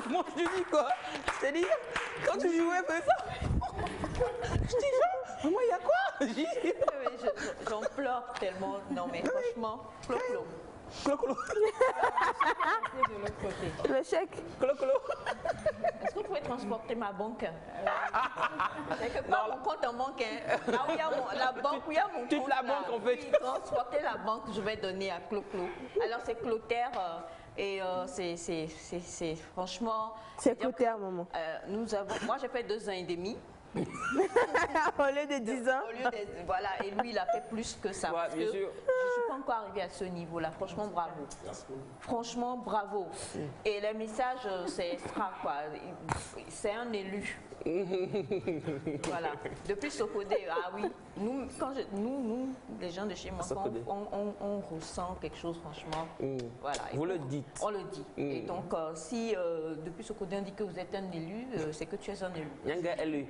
Moi, je dis quoi? C'est-à-dire, quand tu jouais, fais ça. Je dis, maman, il y a quoi? J'en pleure tellement. Non, mais franchement, clo-clo. Clo-clo. De l'autre côté. Le chèque. Clo-clo. Est-ce que vous pouvez transporter ma banque? Quelque part, mon compte en banque. Là où il y a la banque, où il y a mon toute compte. la banque, en fait. Oui, transporter la banque, je vais donner à Clo-Clo. Alors, c'est Clotaire. Et c'est franchement... C'est Clotaire, maman. Moi, j'ai fait 2 ans et demi. Au lieu de 10 ans. Voilà, et lui, il a fait plus que ça. Ouais, parce bien que sûr. je ne suis pas encore arrivée à ce niveau-là. Franchement, bravo. Franchement, bravo. Et le message, c'est extra, quoi. C'est un élu. Voilà. Depuis Socodé, ah oui. Nous, les gens de chez moi, on ressent quelque chose, franchement. Voilà. Vous le dites. On le dit. Et donc, si depuis Socodé, on dit que vous êtes un élu, c'est que tu es un élu. Yanga élu.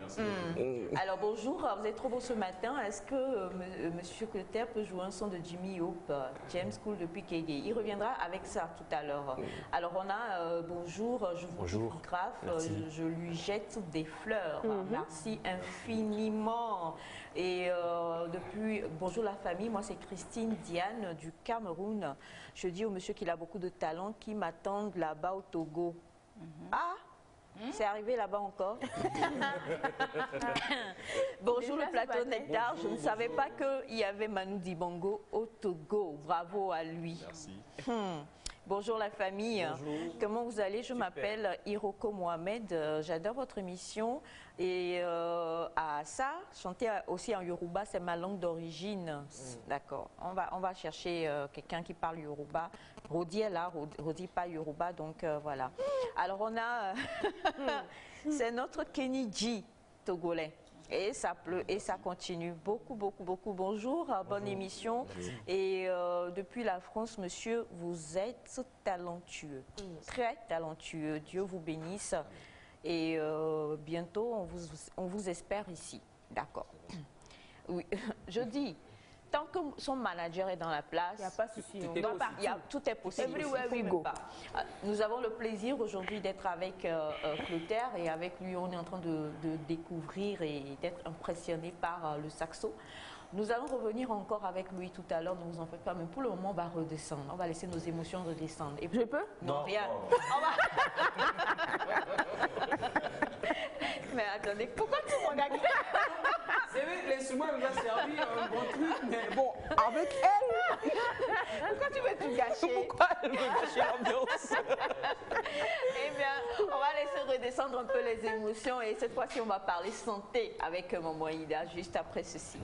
Alors bonjour, vous êtes trop beau ce matin. Est-ce que Monsieur Clotaire peut jouer un son de Jimmy Hope, James Cool depuis Kégué? Il reviendra avec ça tout à l'heure. Alors on a bonjour, je vous photographe, je lui jette des fleurs. Merci infiniment. Et depuis bonjour la famille, moi c'est Christine Diane du Cameroun. Je dis au monsieur qu'il a beaucoup de talent qui m'attendent là-bas au Togo. Ah, c'est arrivé là-bas encore. Bonjour le plateau Nectar. Je ne savais pas qu'il y avait Manu Dibango au Togo. Bravo à lui. Merci. Bonjour la famille. Bonjour. Comment vous allez? Je m'appelle Hiroko Mohamed. J'adore votre émission. Et ça, chanter aussi en Yoruba, c'est ma langue d'origine. D'accord. On va chercher quelqu'un qui parle Yoruba. Rodi est là, Rodi pas Yoruba, donc voilà. Alors on a, c'est notre Kenny togolais. Et ça pleut et ça continue. Beaucoup. Bonjour, bonne émission. Et depuis la France, monsieur, vous êtes talentueux. Très talentueux. Dieu vous bénisse. Et bientôt, on vous espère ici. D'accord. Oui, je dis, tant que son manager est dans la place, Il n'y a pas de souci. tout est possible. Everywhere we Même go. pas. Nous avons le plaisir aujourd'hui d'être avec Clotaire et avec lui, on est en train de découvrir et d'être impressionné par le saxo. Nous allons revenir encore avec lui tout à l'heure, ne vous en faites pas, mais pour le moment, on va redescendre. On va laisser nos émotions redescendre. Et Je peux? non, rien. Mais attendez, pourquoi tu me regardes? C'est vrai que l'instrument nous a servi un bon truc, mais bon, avec elle. Pourquoi tu veux tout gâcher? Pourquoi elle veut gâcher l'ambiance? Eh bien, on va laisser redescendre un peu les émotions et cette fois-ci, on va parler santé avec Maman Ida juste après ceci.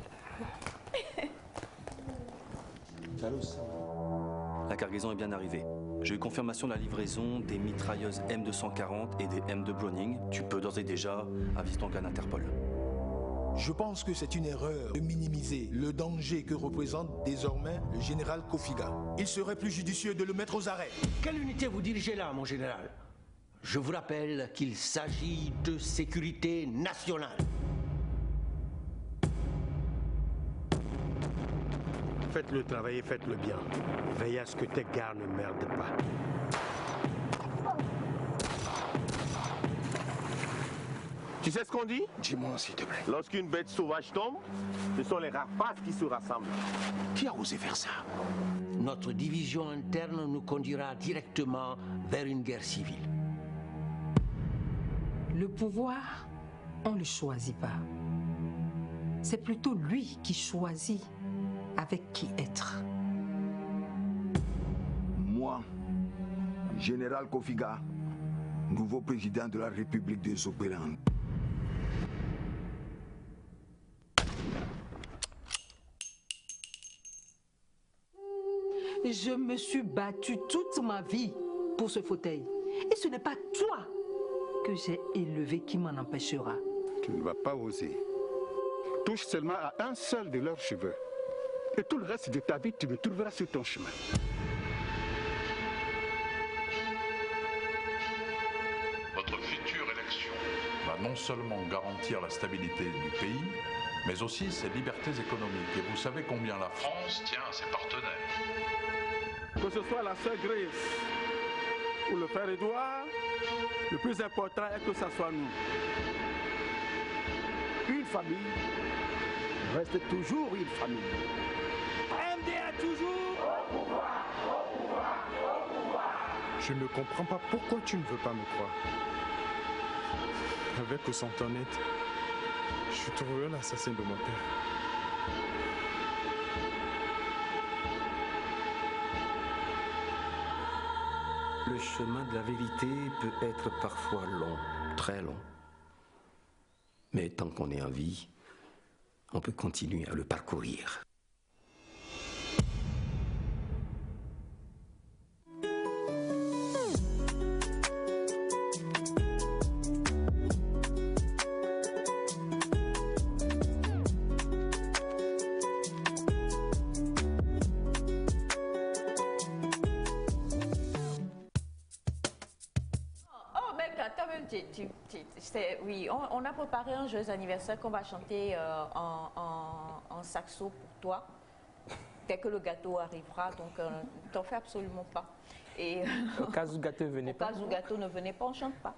La cargaison est bien arrivée. J'ai eu confirmation de la livraison des mitrailleuses M240 et des M2 Browning. Tu peux d'ores et déjà aviser ton gars d'Interpol. Je pense que c'est une erreur de minimiser le danger que représente désormais le général Kofiga. Il serait plus judicieux de le mettre aux arrêts. Quelle unité vous dirigez là, mon général? Je vous rappelle qu'il s'agit de sécurité nationale. Faites-le travail et faites-le bien. Veillez à ce que tes gars ne merdent pas. Tu sais ce qu'on dit? Dis-moi, s'il te plaît. Lorsqu'une bête sauvage tombe, ce sont les rapaces qui se rassemblent. Qui a osé faire ça? Notre division interne nous conduira directement vers une guerre civile. Le pouvoir, on ne le choisit pas. C'est plutôt lui qui choisit avec qui être. Moi, général Kofiga, nouveau président de la République des Opérants. Je me suis battue toute ma vie pour ce fauteuil. Et ce n'est pas toi que j'ai élevé qui m'en empêchera. Tu ne vas pas oser. Touche seulement à un seul de leurs cheveux. Et tout le reste de ta vie, tu me trouveras sur ton chemin. Votre future élection va non seulement garantir la stabilité du pays, mais aussi ses libertés économiques. Et vous savez combien la France tient à ses partenaires. Que ce soit la sœur Grace ou le frère Edouard, le plus important est que ça soit nous. Une famille reste toujours une famille. MDA toujours au pouvoir, au pouvoir, au pouvoir. Je ne comprends pas pourquoi tu ne veux pas me croire. Avec ou sans ton aide, je trouverai l'assassin de mon père. Le chemin de la vérité peut être parfois long, très long. Mais tant qu'on est en vie, on peut continuer à le parcourir. Oui, on a préparé un joyeux anniversaire qu'on va chanter en saxo pour toi. Dès que le gâteau arrivera, donc t'en fais absolument pas. Et au cas où le gâteau venait pas. Au cas où le gâteau ne venait pas, on chante pas.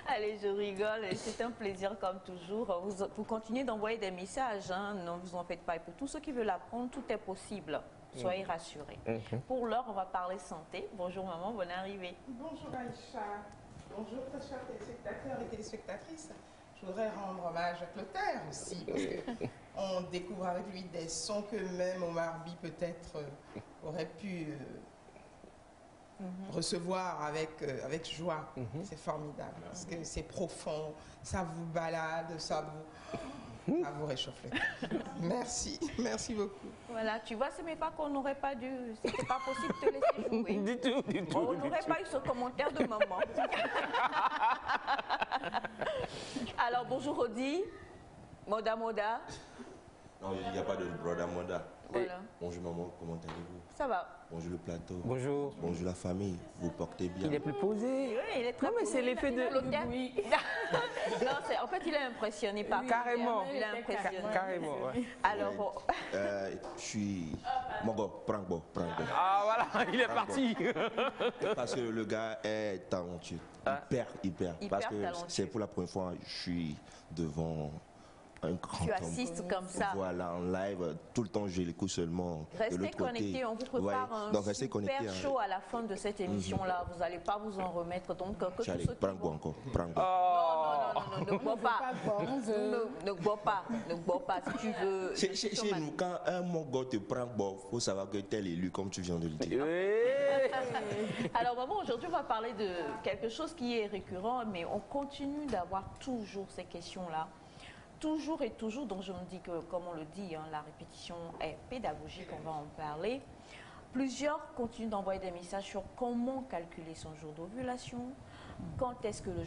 Allez, je rigole, c'est un plaisir comme toujours. Vous continuez d'envoyer des messages, hein, ne vous en faites pas. Et pour tous ceux qui veulent apprendre, tout est possible. Soyez rassurés. Pour l'heure, on va parler santé. Bonjour maman, bonne arrivée. Bonjour Aïcha. Bonjour très chers téléspectateurs et téléspectatrices. Je voudrais rendre hommage à Clotaire aussi, parce qu'on découvre avec lui des sons que même Omar By peut-être aurait pu recevoir avec joie. C'est formidable, parce que c'est profond, ça vous balade, ça vous réchauffe le cœur. Merci, merci beaucoup. Voilà, tu vois, c'est même pas qu'on n'aurait pas dû, c'était pas possible de te laisser jouer. Du tout. On n'aurait pas eu ce commentaire de maman. Alors, bonjour Rodi, Moda. Non, il n'y a pas de Broda Moda. Voilà. Bonjour maman, comment allez-vous? Ça va. Bonjour le plateau. Bonjour. Bonjour la famille, vous portez bien. Il est plus posé. Oui, il est très non, mais c'est l'effet de... Oui. Non, en fait, il est impressionné par... Carrément. Il est impressionné. Carrément, ouais. Alors... je suis... Mogo, prends bon. Ah, voilà, il est parti. Parce que le gars est talentueux. Hyper. Parce que c'est pour la première fois que je suis devant... un grand tu assistes comme ça. Voilà, en live, tout le temps je l'écoute seulement. Restez connectés, on vous prépare un super show à la fin de cette émission-là. Vous n'allez pas vous en remettre. Donc, que j'allais prendre encore. Non, ne bois pas. Ne bois pas si tu veux. Chez nous, quand un Mongo te prend, il faut savoir que tel élu, comme tu viens de le dire. Alors, maman, aujourd'hui, on va parler de quelque chose qui est récurrent, mais on continue d'avoir toujours ces questions-là. Toujours et toujours, donc je me dis que, comme on le dit, hein, la répétition est pédagogique, on va en parler. Plusieurs continuent d'envoyer des messages sur comment calculer son jour d'ovulation, quand est-ce que le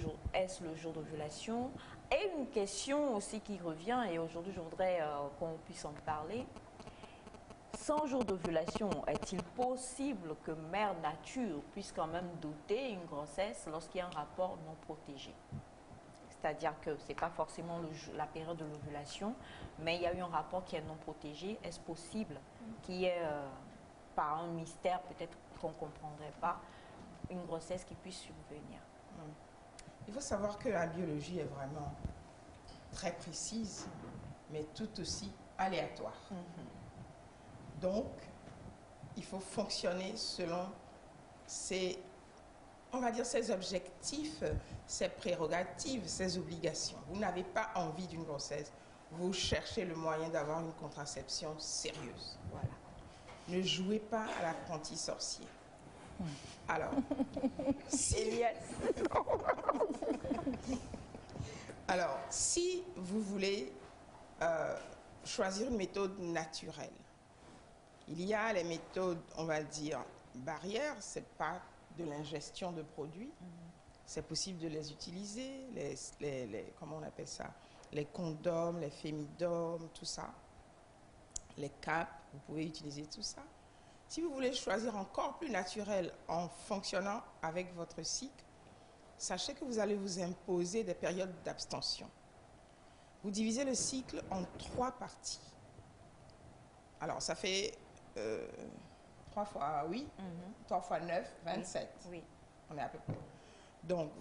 jour d'ovulation, et une question aussi qui revient, et aujourd'hui je voudrais qu'on puisse en parler. Sans jour d'ovulation, est-il possible que Mère Nature puisse quand même doter une grossesse lorsqu'il y a un rapport non protégé ? C'est-à-dire que ce n'est pas forcément la période de l'ovulation, mais il y a eu un rapport qui est non protégé. Est-ce possible qu'il y ait, par un mystère peut-être qu'on ne comprendrait pas, une grossesse qui puisse subvenir? Il faut savoir que la biologie est vraiment très précise, mais tout aussi aléatoire. Donc, il faut fonctionner selon ses objectifs, ses prérogatives, ses obligations. Vous n'avez pas envie d'une grossesse, vous cherchez le moyen d'avoir une contraception sérieuse. Voilà. Ne jouez pas à l'apprenti sorcier. Alors, si vous voulez choisir une méthode naturelle, il y a les méthodes, on va dire, barrières, c'est pas de l'ingestion de produits. C'est possible de les utiliser, comment on appelle ça, les condoms, les fémidomes, tout ça, les capes, vous pouvez utiliser tout ça. Si vous voulez choisir encore plus naturel en fonctionnant avec votre cycle, sachez que vous allez vous imposer des périodes d'abstention. Vous divisez le cycle en 3 parties. Alors, ça fait 3 fois 8, 3 fois 9, 27. Oui. On est à peu près. Donc,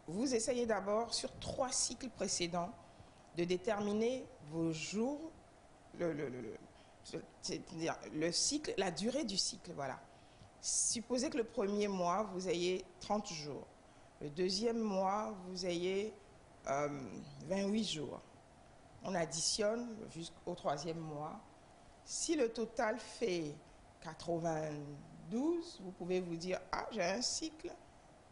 vous essayez d'abord, sur 3 cycles précédents, de déterminer vos jours, c'est-à-dire le cycle, la durée du cycle, voilà. Supposez que le premier mois, vous ayez 30 jours. Le deuxième mois, vous ayez 28 jours. On additionne jusqu'au 3e mois. Si le total fait 92, vous pouvez vous dire, ah, j'ai un cycle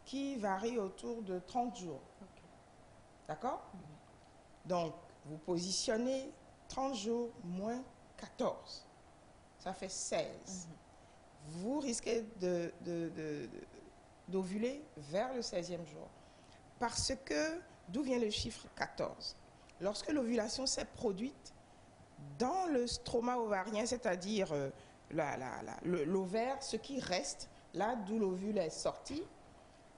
qui varie autour de 30 jours. Okay. D'accord? Donc, vous positionnez 30 jours moins 14. Ça fait 16. Vous risquez d'ovuler vers le 16e jour. Parce que, d'où vient le chiffre 14? Lorsque l'ovulation s'est produite dans le stroma ovarien, c'est-à-dire l'ovaire, ce qui reste, là d'où l'ovule est sorti,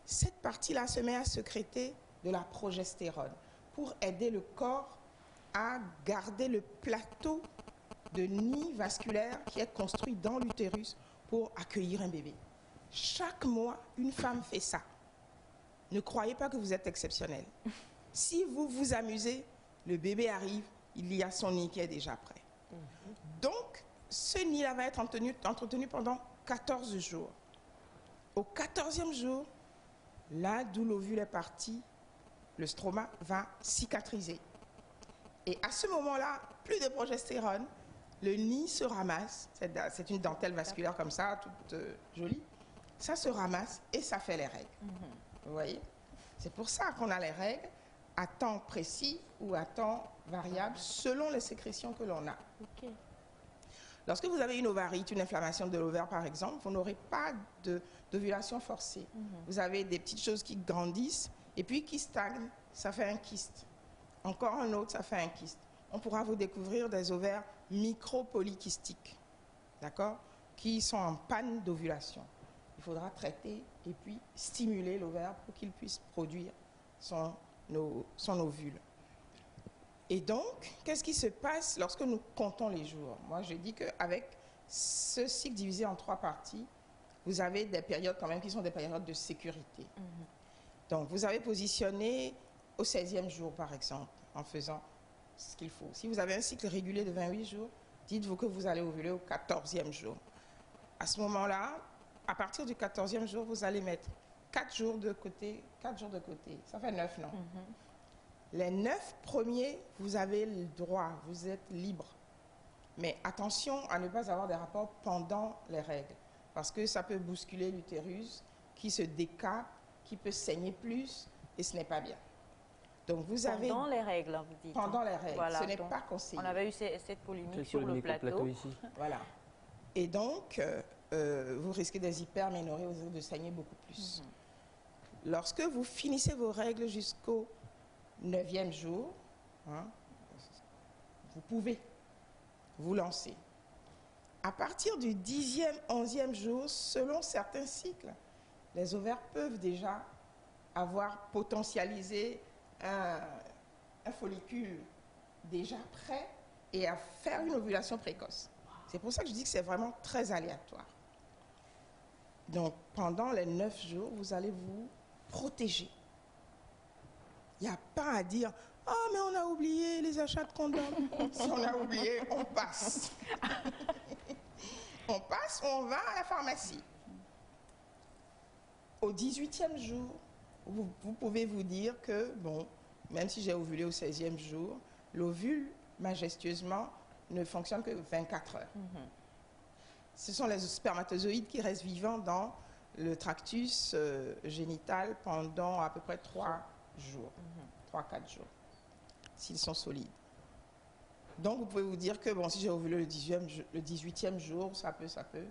cette partie-là se met à sécréter de la progestérone pour aider le corps à garder le plateau de nid vasculaire qui est construit dans l'utérus pour accueillir un bébé. Chaque mois, une femme fait ça. Ne croyez pas que vous êtes exceptionnel. Si vous vous amusez, le bébé arrive, il y a son nid qui est déjà prêt. Donc, ce nid-là va être entretenu pendant 14 jours. Au 14e jour, là d'où l'ovule est parti, le stroma va cicatriser. Et à ce moment-là, plus de progestérone, le nid se ramasse, c'est une dentelle vasculaire comme ça, toute jolie, ça se ramasse et ça fait les règles. Vous voyez? C'est pour ça qu'on a les règles à temps précis ou à temps variable selon les sécrétions que l'on a. Okay. Lorsque vous avez une ovarite, une inflammation de l'ovaire par exemple, vous n'aurez pas d'ovulation forcée. Vous avez des petites choses qui grandissent et puis qui stagnent, ça fait un kyste. Encore un autre, ça fait un kyste. On pourra vous découvrir des ovaires micropolykystiques, d'accord, qui sont en panne d'ovulation. Il faudra traiter et puis stimuler l'ovaire pour qu'il puisse produire son ovule. Et donc, qu'est-ce qui se passe lorsque nous comptons les jours? Moi, je dis qu'avec ce cycle divisé en 3 parties, vous avez des périodes quand même qui sont des périodes de sécurité. Donc, vous avez positionné au 16e jour, par exemple, en faisant ce qu'il faut. Si vous avez un cycle régulier de 28 jours, dites-vous que vous allez ovuler au 14e jour. À ce moment-là, à partir du 14e jour, vous allez mettre 4 jours de côté, 4 jours de côté. Ça fait 9, non? Les 9 premiers, vous avez le droit, vous êtes libre. Mais attention à ne pas avoir des rapports pendant les règles, parce que ça peut bousculer l'utérus, qui se décape, qui peut saigner plus, et ce n'est pas bien. Donc vous avez... Pendant les règles, vous dites. Pendant les règles, voilà, ce n'est pas conseillé. On avait eu cette polémique sur le plateau. Ici. Voilà. Et donc, vous risquez des hyperménorrhées, vous risquez de saigner beaucoup plus. Lorsque vous finissez vos règles jusqu'au 9e jour, hein, vous pouvez vous lancer. À partir du 10e, 11e jour, selon certains cycles, les ovaires peuvent déjà avoir potentialisé un follicule déjà prêt et à faire une ovulation précoce. C'est pour ça que je dis que c'est vraiment très aléatoire. Donc, pendant les 9 jours, vous allez vous protéger. Il n'y a pas à dire « Ah, mais on a oublié les achats de condoms. » Si on a oublié, on passe. On passe, on va à la pharmacie. Au 18e jour, vous pouvez vous dire que, bon, même si j'ai ovulé au 16e jour, l'ovule, majestueusement, ne fonctionne que 24 heures. Ce sont les spermatozoïdes qui restent vivants dans le tractus génital pendant à peu près 3 jours, 3-4 jours, s'ils sont solides. Donc, vous pouvez vous dire que, bon, si j'ai ovulé le 18e jour, ça peut.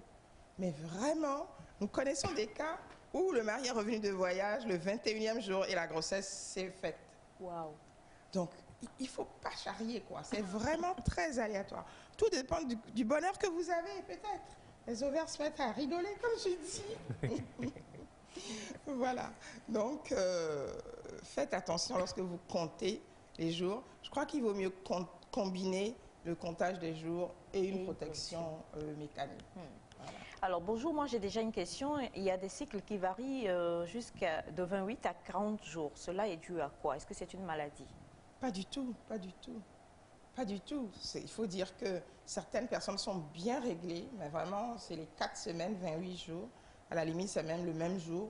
Mais vraiment, nous connaissons des cas où le mari est revenu de voyage le 21e jour et la grossesse s'est faite. Waouh. Donc, il ne faut pas charrier, quoi. C'est vraiment très aléatoire. Tout dépend du bonheur que vous avez, peut-être. Les ovaires se mettent à rigoler, comme je dis. Voilà. Donc, faites attention lorsque vous comptez les jours. Je crois qu'il vaut mieux combiner le comptage des jours et une protection mécanique. Voilà. Alors bonjour, moi j'ai déjà une question. Il y a des cycles qui varient jusqu'à de 28 à 40 jours. Cela est dû à quoi? Est-ce que c'est une maladie? Pas du tout, pas du tout. Pas du tout. Il faut dire que certaines personnes sont bien réglées, mais vraiment, c'est les 4 semaines, 28 jours. À la limite, c'est même le même jour.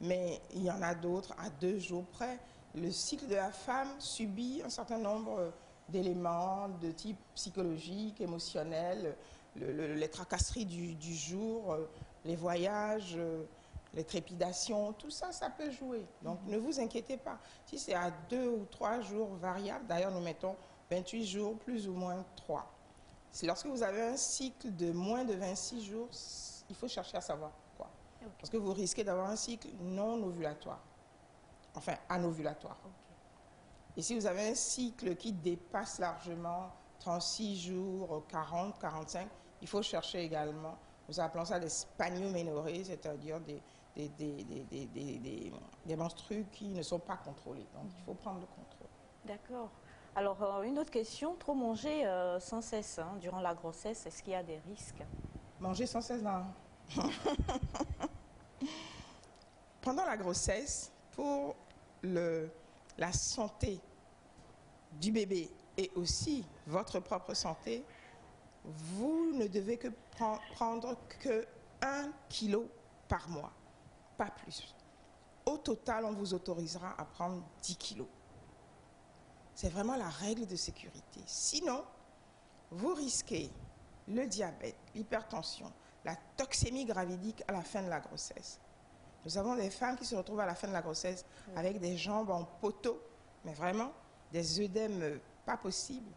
Mais il y en a d'autres à 2 jours près. Le cycle de la femme subit un certain nombre d'éléments de type psychologique, émotionnel, les tracasseries du jour, les voyages, les trépidations, tout ça, ça peut jouer. Donc, ne vous inquiétez pas. Si c'est à 2 ou 3 jours variables, d'ailleurs, nous mettons 28 jours, plus ou moins 3. Lorsque vous avez un cycle de moins de 26 jours, il faut chercher à savoir pourquoi. Okay. Parce que vous risquez d'avoir un cycle non ovulatoire. Enfin, anovulatoire. Okay. Et si vous avez un cycle qui dépasse largement 36 jours, 40, 45, il faut chercher également, nous appelons ça des spanioménorrhées, c'est-à-dire des menstrues qui ne sont pas contrôlés. Donc, il faut prendre le contrôle. D'accord. Alors, une autre question, trop manger sans cesse durant la grossesse, est-ce qu'il y a des risques? Manger sans cesse, non. Pendant la grossesse, pour la santé du bébé et aussi votre propre santé, vous ne devez que prendre que 1 kilo par mois, pas plus. Au total, on vous autorisera à prendre 10 kilos. C'est vraiment la règle de sécurité. Sinon, vous risquez le diabète, l'hypertension, la toxémie gravidique à la fin de la grossesse. Nous avons des femmes qui se retrouvent à la fin de la grossesse avec des jambes en poteau, mais vraiment des œdèmes pas possibles,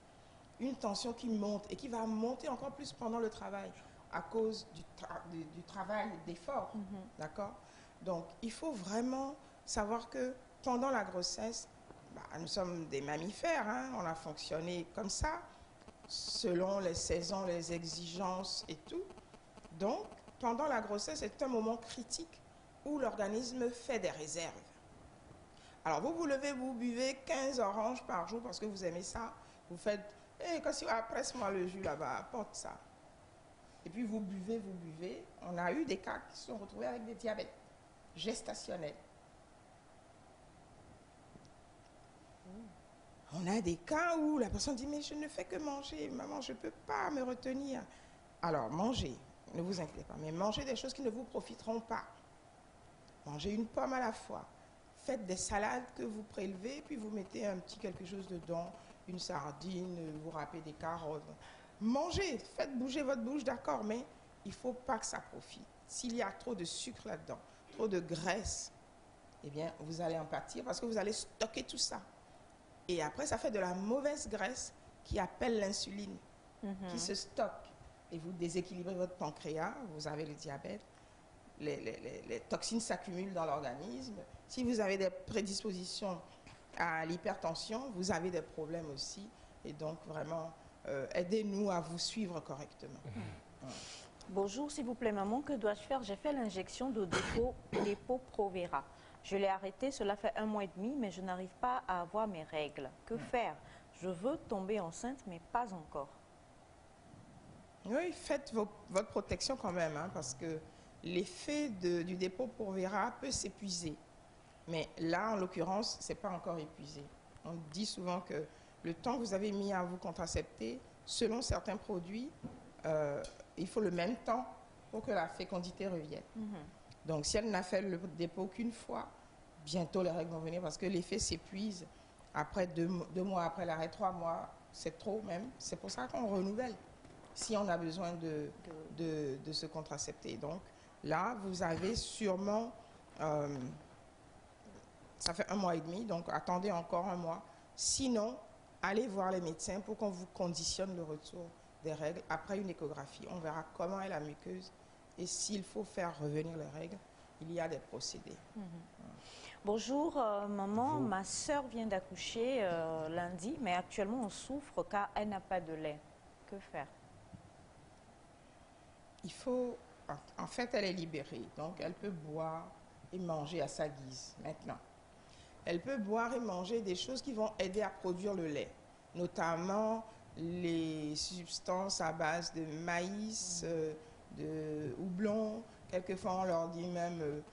une tension qui monte et qui va monter encore plus pendant le travail à cause du travail d'effort. D'accord? Donc, il faut vraiment savoir que pendant la grossesse, nous sommes des mammifères, on a fonctionné comme ça, selon les saisons, les exigences et tout. Donc, pendant la grossesse, c'est un moment critique où l'organisme fait des réserves. Alors, vous vous levez, vous buvez 15 oranges par jour parce que vous aimez ça. Vous faites, presse-moi le jus là-bas, apporte ça. Et puis, vous buvez. On a eu des cas qui se sont retrouvés avec des diabètes gestationnels. On a des cas où la personne dit, mais je ne fais que manger, maman, je ne peux pas me retenir. Alors, mangez, ne vous inquiétez pas, mais mangez des choses qui ne vous profiteront pas. Mangez une pomme à la fois. Faites des salades que vous prélevez, puis vous mettez un petit quelque chose dedans, une sardine, vous râpez des carottes. Mangez, faites bouger votre bouche, d'accord, mais il ne faut pas que ça profite. S'il y a trop de sucre là-dedans, trop de graisse, eh bien, vous allez en pâtir parce que vous allez stocker tout ça. Et après, ça fait de la mauvaise graisse qui appelle l'insuline, qui se stocke. Et vous déséquilibrez votre pancréas, vous avez le diabète, les toxines s'accumulent dans l'organisme. Si vous avez des prédispositions à l'hypertension, vous avez des problèmes aussi. Et donc, vraiment, aidez-nous à vous suivre correctement. Bonjour, s'il vous plaît, maman, que dois-je faire? J'ai fait l'injection de Depo-Provera. Je l'ai arrêté, cela fait 1 mois et demi, mais je n'arrive pas à avoir mes règles. Que faire? Je veux tomber enceinte, mais pas encore. Oui, faites votre protection quand même, parce que l'effet du Depo-Provera peut s'épuiser. Mais là, en l'occurrence, ce n'est pas encore épuisé. On dit souvent que le temps que vous avez mis à vous contracepter, selon certains produits, il faut le même temps pour que la fécondité revienne. Donc, si elle n'a fait le dépôt qu'une fois, bientôt les règles vont venir parce que l'effet s'épuise après 2 mois après l'arrêt, 3 mois, c'est trop même. C'est pour ça qu'on renouvelle si on a besoin de se contracepter. Donc, là, vous avez sûrement... ça fait 1 mois et demi, donc attendez encore 1 mois. Sinon, allez voir les médecins pour qu'on vous conditionne le retour des règles après une échographie. On verra comment est la muqueuse. Et s'il faut faire revenir les règles, il y a des procédés. Bonjour, maman. Ma sœur vient d'accoucher lundi, mais actuellement on souffre car elle n'a pas de lait. Que faire? Il faut... En fait, elle est libérée, donc elle peut boire et manger à sa guise maintenant. Elle peut boire et manger des choses qui vont aider à produire le lait, notamment les substances à base de maïs, de houblon. Quelquefois, on leur dit même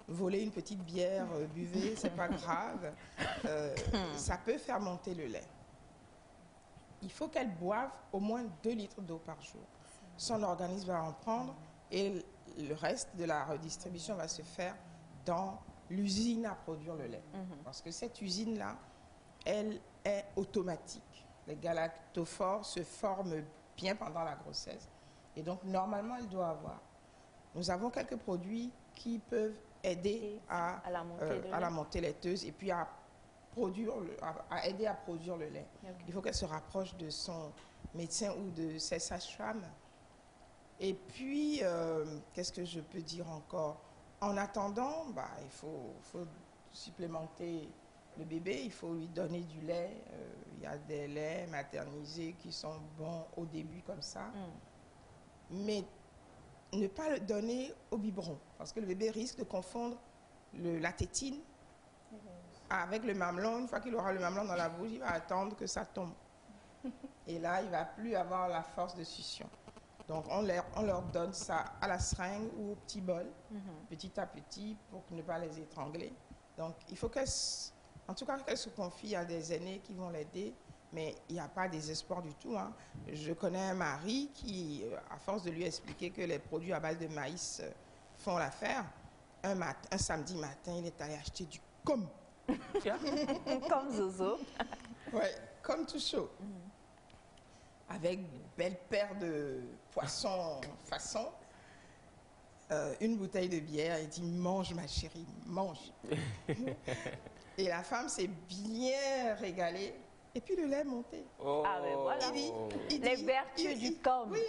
voler une petite bière, buvez, c'est pas grave. Ça peut faire monter le lait. Il faut qu'elle boive au moins 2 litres d'eau par jour. Son organisme va en prendre et le reste de la redistribution va se faire dans l'usine à produire le lait. Parce que cette usine-là, elle est automatique. Les galactophores se forment bien pendant la grossesse. Et donc, normalement, elle doit avoir. Nous avons quelques produits qui peuvent aider à la montée laiteuse et puis à aider à produire le lait. Okay. Il faut qu'elle se rapproche de son médecin ou de ses sages-femmes. Et puis, qu'est-ce que je peux dire encore? En attendant, il faut supplémenter le bébé, il faut lui donner du lait. Il y a des laits maternisés qui sont bons au début comme ça. Mais ne pas le donner au biberon, parce que le bébé risque de confondre la tétine avec le mamelon. Une fois qu'il aura le mamelon dans la bouche, il va attendre que ça tombe. Et là, il ne va plus avoir la force de succion. Donc, on leur donne ça à la seringue ou au petit bol, petit à petit, pour ne pas les étrangler. Donc, il faut qu'elle se confie à des aînés qui vont l'aider, mais il n'y a pas de désespoir du tout. Hein. Je connais un mari qui, à force de lui expliquer que les produits à base de maïs font l'affaire, un samedi matin, il est allé acheter du com. Comme Zozo. Oui, comme tout chaud. Avec une belle paire de poissons façon, une bouteille de bière, il dit « mange ma chérie, mange ». Et la femme s'est bien régalée. Et puis le lait montait. Oh. Ah ben voilà, les vertus du com. Oui,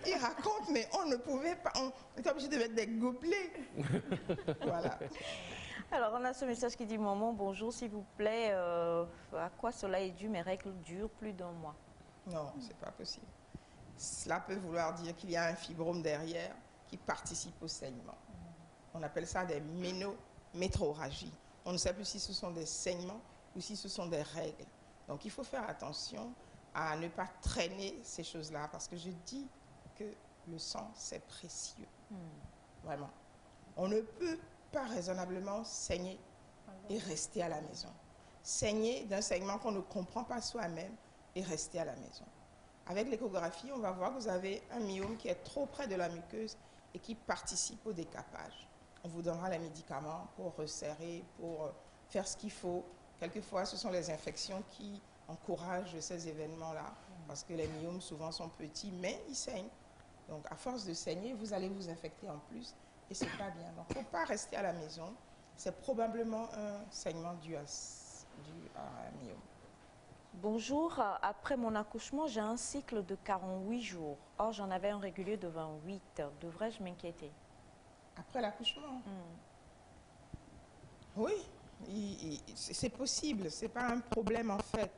il raconte, mais on ne pouvait pas, on était obligé de mettre des gobelets. Voilà. Alors on a ce message qui dit « Maman, bonjour, s'il vous plaît, à quoi cela est dû? Mes règles durent plus d'1 mois. » Non, c'est pas possible. Cela peut vouloir dire qu'il y a un fibrome derrière qui participe au saignement. On appelle ça des métroragies. On ne sait plus si ce sont des saignements ou si ce sont des règles. Donc, il faut faire attention à ne pas traîner ces choses-là, parce que je dis que le sang, c'est précieux. Vraiment. On ne peut pas raisonnablement saigner et rester à la maison. Saigner d'un saignement qu'on ne comprend pas soi-même et rester à la maison. Avec l'échographie, on va voir que vous avez un myome qui est trop près de la muqueuse et qui participe au décapage. On vous donnera les médicaments pour resserrer, pour faire ce qu'il faut. Quelquefois, ce sont les infections qui encouragent ces événements-là, parce que les myomes souvent sont petits, mais ils saignent. Donc, à force de saigner, vous allez vous infecter en plus, et c'est pas bien. Donc, il ne faut pas rester à la maison. C'est probablement un saignement dû à un myome. Bonjour, après mon accouchement, j'ai un cycle de 48 jours. Or, j'en avais un régulier de 28. Devrais-je m'inquiéter? Après l'accouchement? Oui. C'est possible, c'est pas un problème en fait.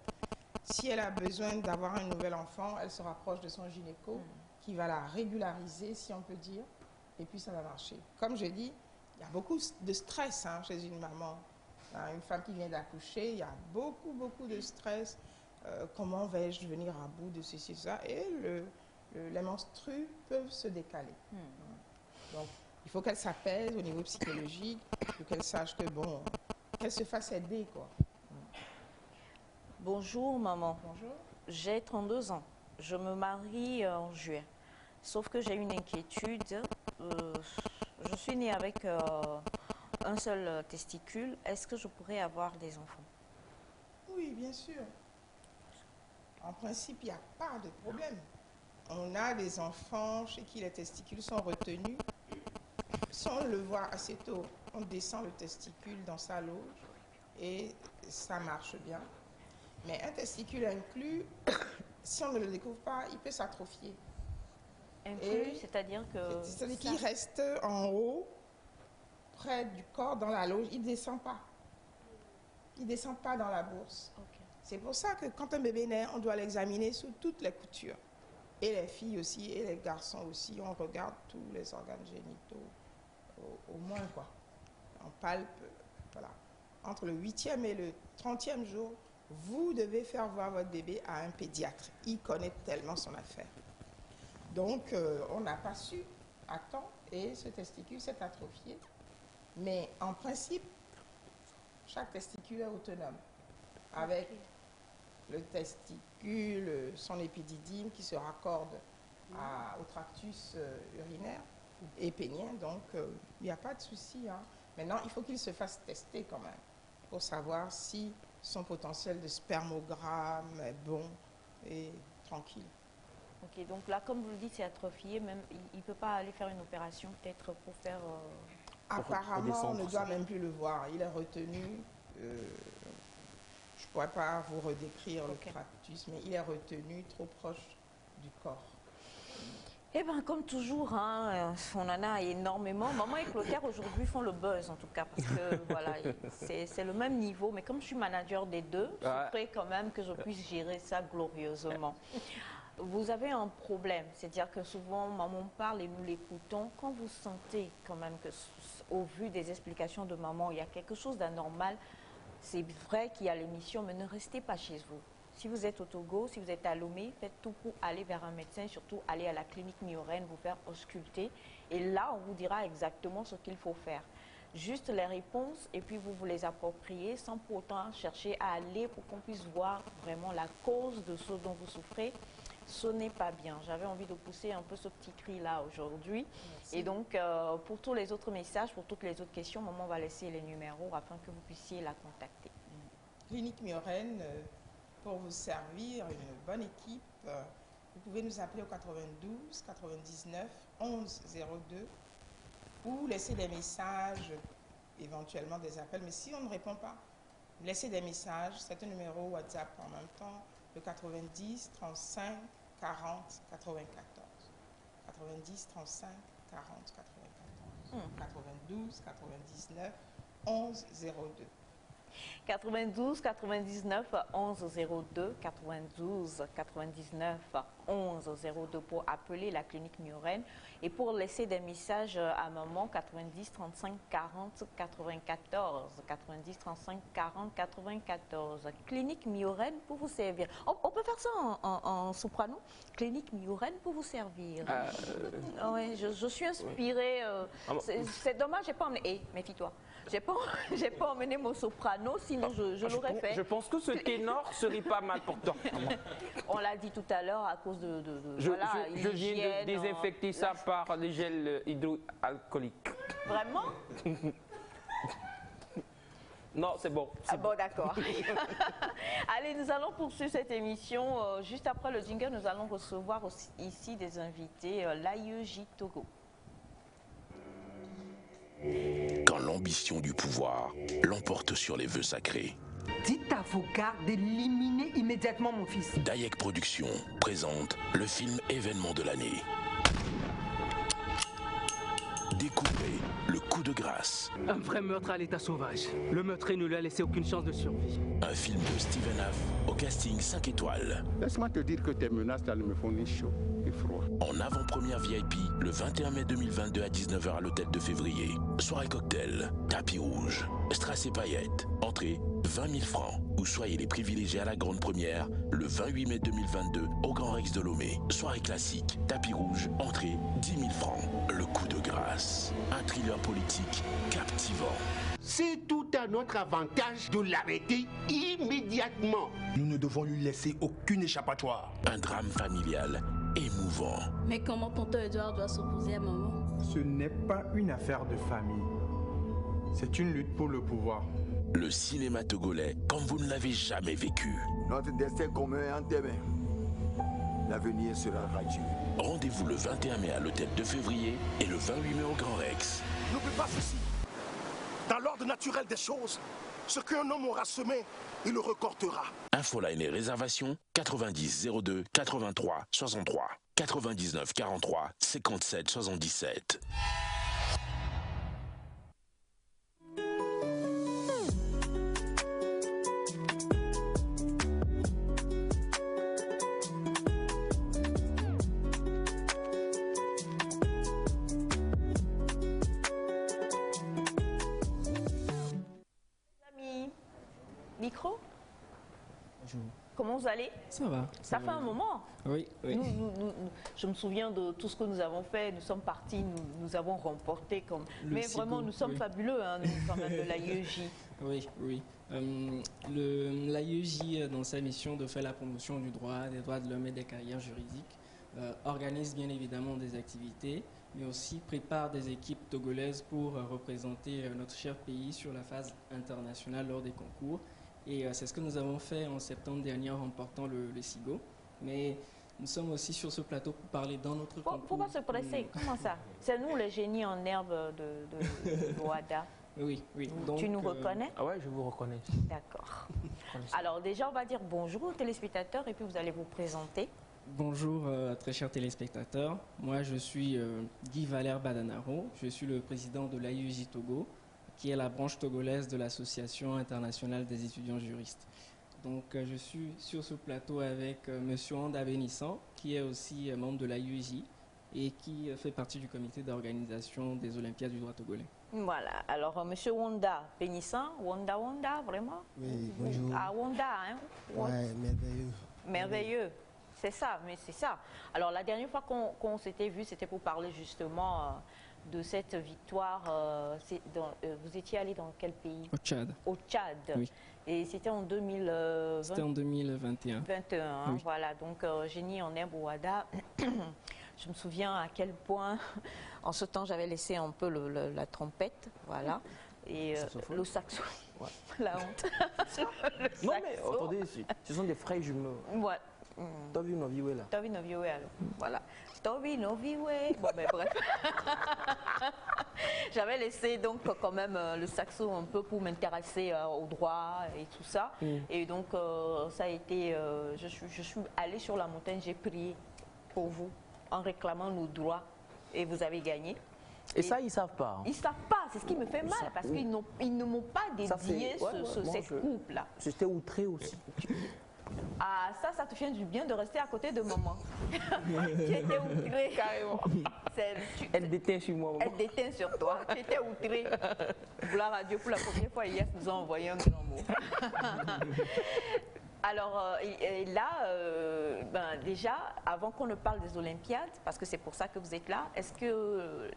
Si elle a besoin d'avoir un nouvel enfant, elle se rapproche de son gynéco qui va la régulariser, si on peut dire, et puis ça va marcher. Comme je dis, il y a beaucoup de stress chez une maman. Une femme qui vient d'accoucher, il y a beaucoup de stress. Comment vais-je venir à bout de ceci, ça? Et les menstrues peuvent se décaler. Donc, il faut qu'elle s'apaise au niveau psychologique, qu'elle sache que bon, qu'elle se fasse aider, quoi. Bonjour maman. Bonjour. J'ai 32 ans. Je me marie en juin. Sauf que j'ai une inquiétude. Je suis née avec un seul testicule. Est-ce que je pourrais avoir des enfants? Oui, bien sûr. En principe, il n'y a pas de problème. On a des enfants chez qui les testicules sont retenus. Si on le voit assez tôt, on descend le testicule dans sa loge et ça marche bien. Mais un testicule inclus, si on ne le découvre pas, il peut s'atrophier. Inclus, c'est-à-dire que... C'est-à-dire qu'il reste en haut, près du corps, dans la loge, il ne descend pas. Il ne descend pas dans la bourse. Okay. C'est pour ça que quand un bébé naît, on doit l'examiner sous toutes les coutures. Et les filles aussi, et les garçons aussi, on regarde tous les organes génitaux. Au moins, quoi. On palpe, voilà. Entre le 8e et le 30e jour, vous devez faire voir votre bébé à un pédiatre. Il connaît tellement son affaire. Donc, on n'a pas su à temps et ce testicule s'est atrophié. Mais en principe, chaque testicule est autonome. Avec le testicule, son épididyme qui se raccorde au tractus urinaire et pénien. Donc, il n'y a pas de souci. Hein. Maintenant, il faut qu'il se fasse tester quand même pour savoir si son potentiel de spermogramme est bon et tranquille. Ok, donc là, comme vous le dites, c'est atrophié. Même, il ne peut pas aller faire une opération peut-être pour faire... Apparemment, on ne doit même plus le voir. Il est retenu. Je ne pourrais pas vous redécrire le tractus, mais il est retenu trop proche du corps. Eh bien, comme toujours, hein, on en a énormément. Maman et Clotaire, aujourd'hui, font le buzz, en tout cas, parce que, voilà, c'est le même niveau. Mais comme je suis manager des deux, je ferai quand même que je puisse gérer ça glorieusement. Vous avez un problème, c'est-à-dire que souvent, maman parle et nous l'écoutons. Quand vous sentez quand même que, au vu des explications de maman, il y a quelque chose d'anormal, c'est vrai qu'il y a l'émission, mais ne restez pas chez vous. Si vous êtes au Togo, si vous êtes à Lomé, faites tout pour aller vers un médecin, surtout aller à la clinique Mioren, vous faire ausculter. Et là, on vous dira exactement ce qu'il faut faire. Juste les réponses et puis vous vous les appropriez sans pour autant chercher à aller pour qu'on puisse voir vraiment la cause de ce dont vous souffrez. Ce n'est pas bien. J'avais envie de pousser un peu ce petit cri-là aujourd'hui. Et donc, pour tous les autres messages, pour toutes les autres questions, maman va laisser les numéros afin que vous puissiez la contacter. Clinique Mioren, pour vous servir, une bonne équipe. Vous pouvez nous appeler au 92 99 11 02 ou laisser des messages, éventuellement des appels. Mais si on ne répond pas, laissez des messages. C'est un numéro WhatsApp en même temps. Le 90 35 40 94. 90 35 40 94. 92 99 11 02. 92 99 11 02, 92 99 11 02 pour appeler la clinique Mioren et pour laisser des messages à maman 90 35 40 94, 90 35 40 94. Clinique Mioren pour vous servir. On peut faire ça en soprano. Clinique Mioren pour vous servir. Ouais, je suis inspirée. C'est dommage, j'ai pas emmené. Méfie-toi. J'ai pas emmené mon soprano, sinon je l'aurais fait. Je pense que ce ténor serait pas mal pour toi. On l'a dit tout à l'heure à cause de je viens de désinfecter ça par des gels hydroalcooliques. Vraiment? Non, c'est bon. Ah bon, d'accord. Allez, nous allons poursuivre cette émission. Juste après le jingle, nous allons recevoir aussi, ici des invités, l'AIEJ Togo. Quand l'ambition du pouvoir l'emporte sur les vœux sacrés. Dites à vos gardes d'éliminer immédiatement mon fils. Dayek Productions présente le film événement de l'année. Découvrez Le Coup de grâce. Un vrai meurtre à l'état sauvage. Le meurtrier ne lui a laissé aucune chance de survie. Un film de Steven Haff au casting 5 étoiles. Laisse-moi te dire que tes menaces là ne me font ni chaud ni froid. En avant-première VIP, le 21 mai 2022 à 19h à l'hôtel de Février. Soirée cocktail, tapis rouge, strass et paillettes. Entrée 20 000 francs. Ou soyez les privilégiés à la grande première le 28 mai 2022 au Grand Rex de Lomé. Soirée classique, tapis rouge, entrée 10 000 francs. Le Coup de grâce, un thriller politique captivant. C'est tout à notre avantage de l'arrêter immédiatement. Nous ne devons lui laisser aucune échappatoire. Un drame familial émouvant. Mais comment tonton Edouard doit s'opposer à maman? Ce n'est pas une affaire de famille. C'est une lutte pour le pouvoir. Le cinéma togolais comme vous ne l'avez jamais vécu. Notre destin commun est en tes mains. L'avenir sera radieux. Rendez-vous le 21 mai à l'hôtel de Février et le 28 mai au Grand Rex. N'oublie pas ceci. Dans l'ordre naturel des choses, ce qu'un homme aura semé, il le récoltera. Infoline et réservations 90 02 83 63 99 43 57 77. Micro? Bonjour. Comment vous allez? Ça va. Ça fait un moment. Oui, oui. Je me souviens de tout ce que nous avons fait. Nous sommes partis, nous avons remporté. Mais vraiment, nous sommes fabuleux, hein, nous, quand même, de l'AIEJ. Oui, oui. L'AIEJ, dans sa mission de faire la promotion des droits de l'homme et des carrières juridiques, organise bien évidemment des activités, mais aussi prépare des équipes togolaises pour représenter notre cher pays sur la phase internationale lors des concours. Et c'est ce que nous avons fait en septembre dernier en remportant le SIGO. Mais nous sommes aussi sur ce plateau pour parler dans notre concours. Pourquoi se presser? Comment ça? C'est nous les génies en herbe de Ouada. Oui, oui. Donc, tu nous reconnais? Ah ouais, je vous reconnais. D'accord. Alors déjà, on va dire bonjour aux téléspectateurs et puis vous allez vous présenter. Bonjour très chers téléspectateurs. Moi, je suis Guy Valère Badanaro. Je suis le président de l'AIEJ Togo, qui est la branche togolaise de l'Association internationale des étudiants juristes. Donc, je suis sur ce plateau avec M. Wanda Bénissan, qui est aussi membre de l'AIEJ et qui fait partie du comité d'organisation des Olympiades du droit togolais. Voilà. Alors, M. Wanda Bénissan, Wanda, vraiment? Oui, bonjour. Ah, Wanda, hein? Ouais, merveilleux. Merveilleux. C'est ça, mais c'est ça. Alors, la dernière fois qu'on s'était vu, c'était pour parler justement de cette victoire. Vous étiez allé dans quel pays? Au Tchad. Au Tchad. Oui. Et c'était en 2020. C'était en 2021. 21, hein, oui. Voilà. Donc, génie en herbe Ouada. Je me souviens à quel point, en ce temps, j'avais laissé un peu la trompette, voilà, et le saxo. Ouais. La honte. Non, mais attendez, ce sont des frères jumeaux. Ouais. Toby Noviwe là. Toby Noviwe alors. Voilà. Toby Noviwe. Bon, mais bref. J'avais laissé donc quand même le saxo un peu pour m'intéresser au droit et tout ça. Et donc ça a été. Je suis allée sur la montagne, j'ai prié pour vous en réclamant nos droits et vous avez gagné. Et ça, ils ne savent pas. Ils ne savent pas, c'est ce qui me fait mal parce qu'ils ne m'ont pas dédié cette coupe-là. J'étais outré aussi. Ah, ça te fait du bien de rester à côté de maman. Tu étais outré. Carrément. Elle déteint sur moi. Elle déteint sur toi. Tu étais outré. Gloire à Dieu, pour la première fois, hier, nous a envoyé un grand mot. Alors là, déjà, avant qu'on ne parle des Olympiades, parce que c'est pour ça que vous êtes là, est-ce que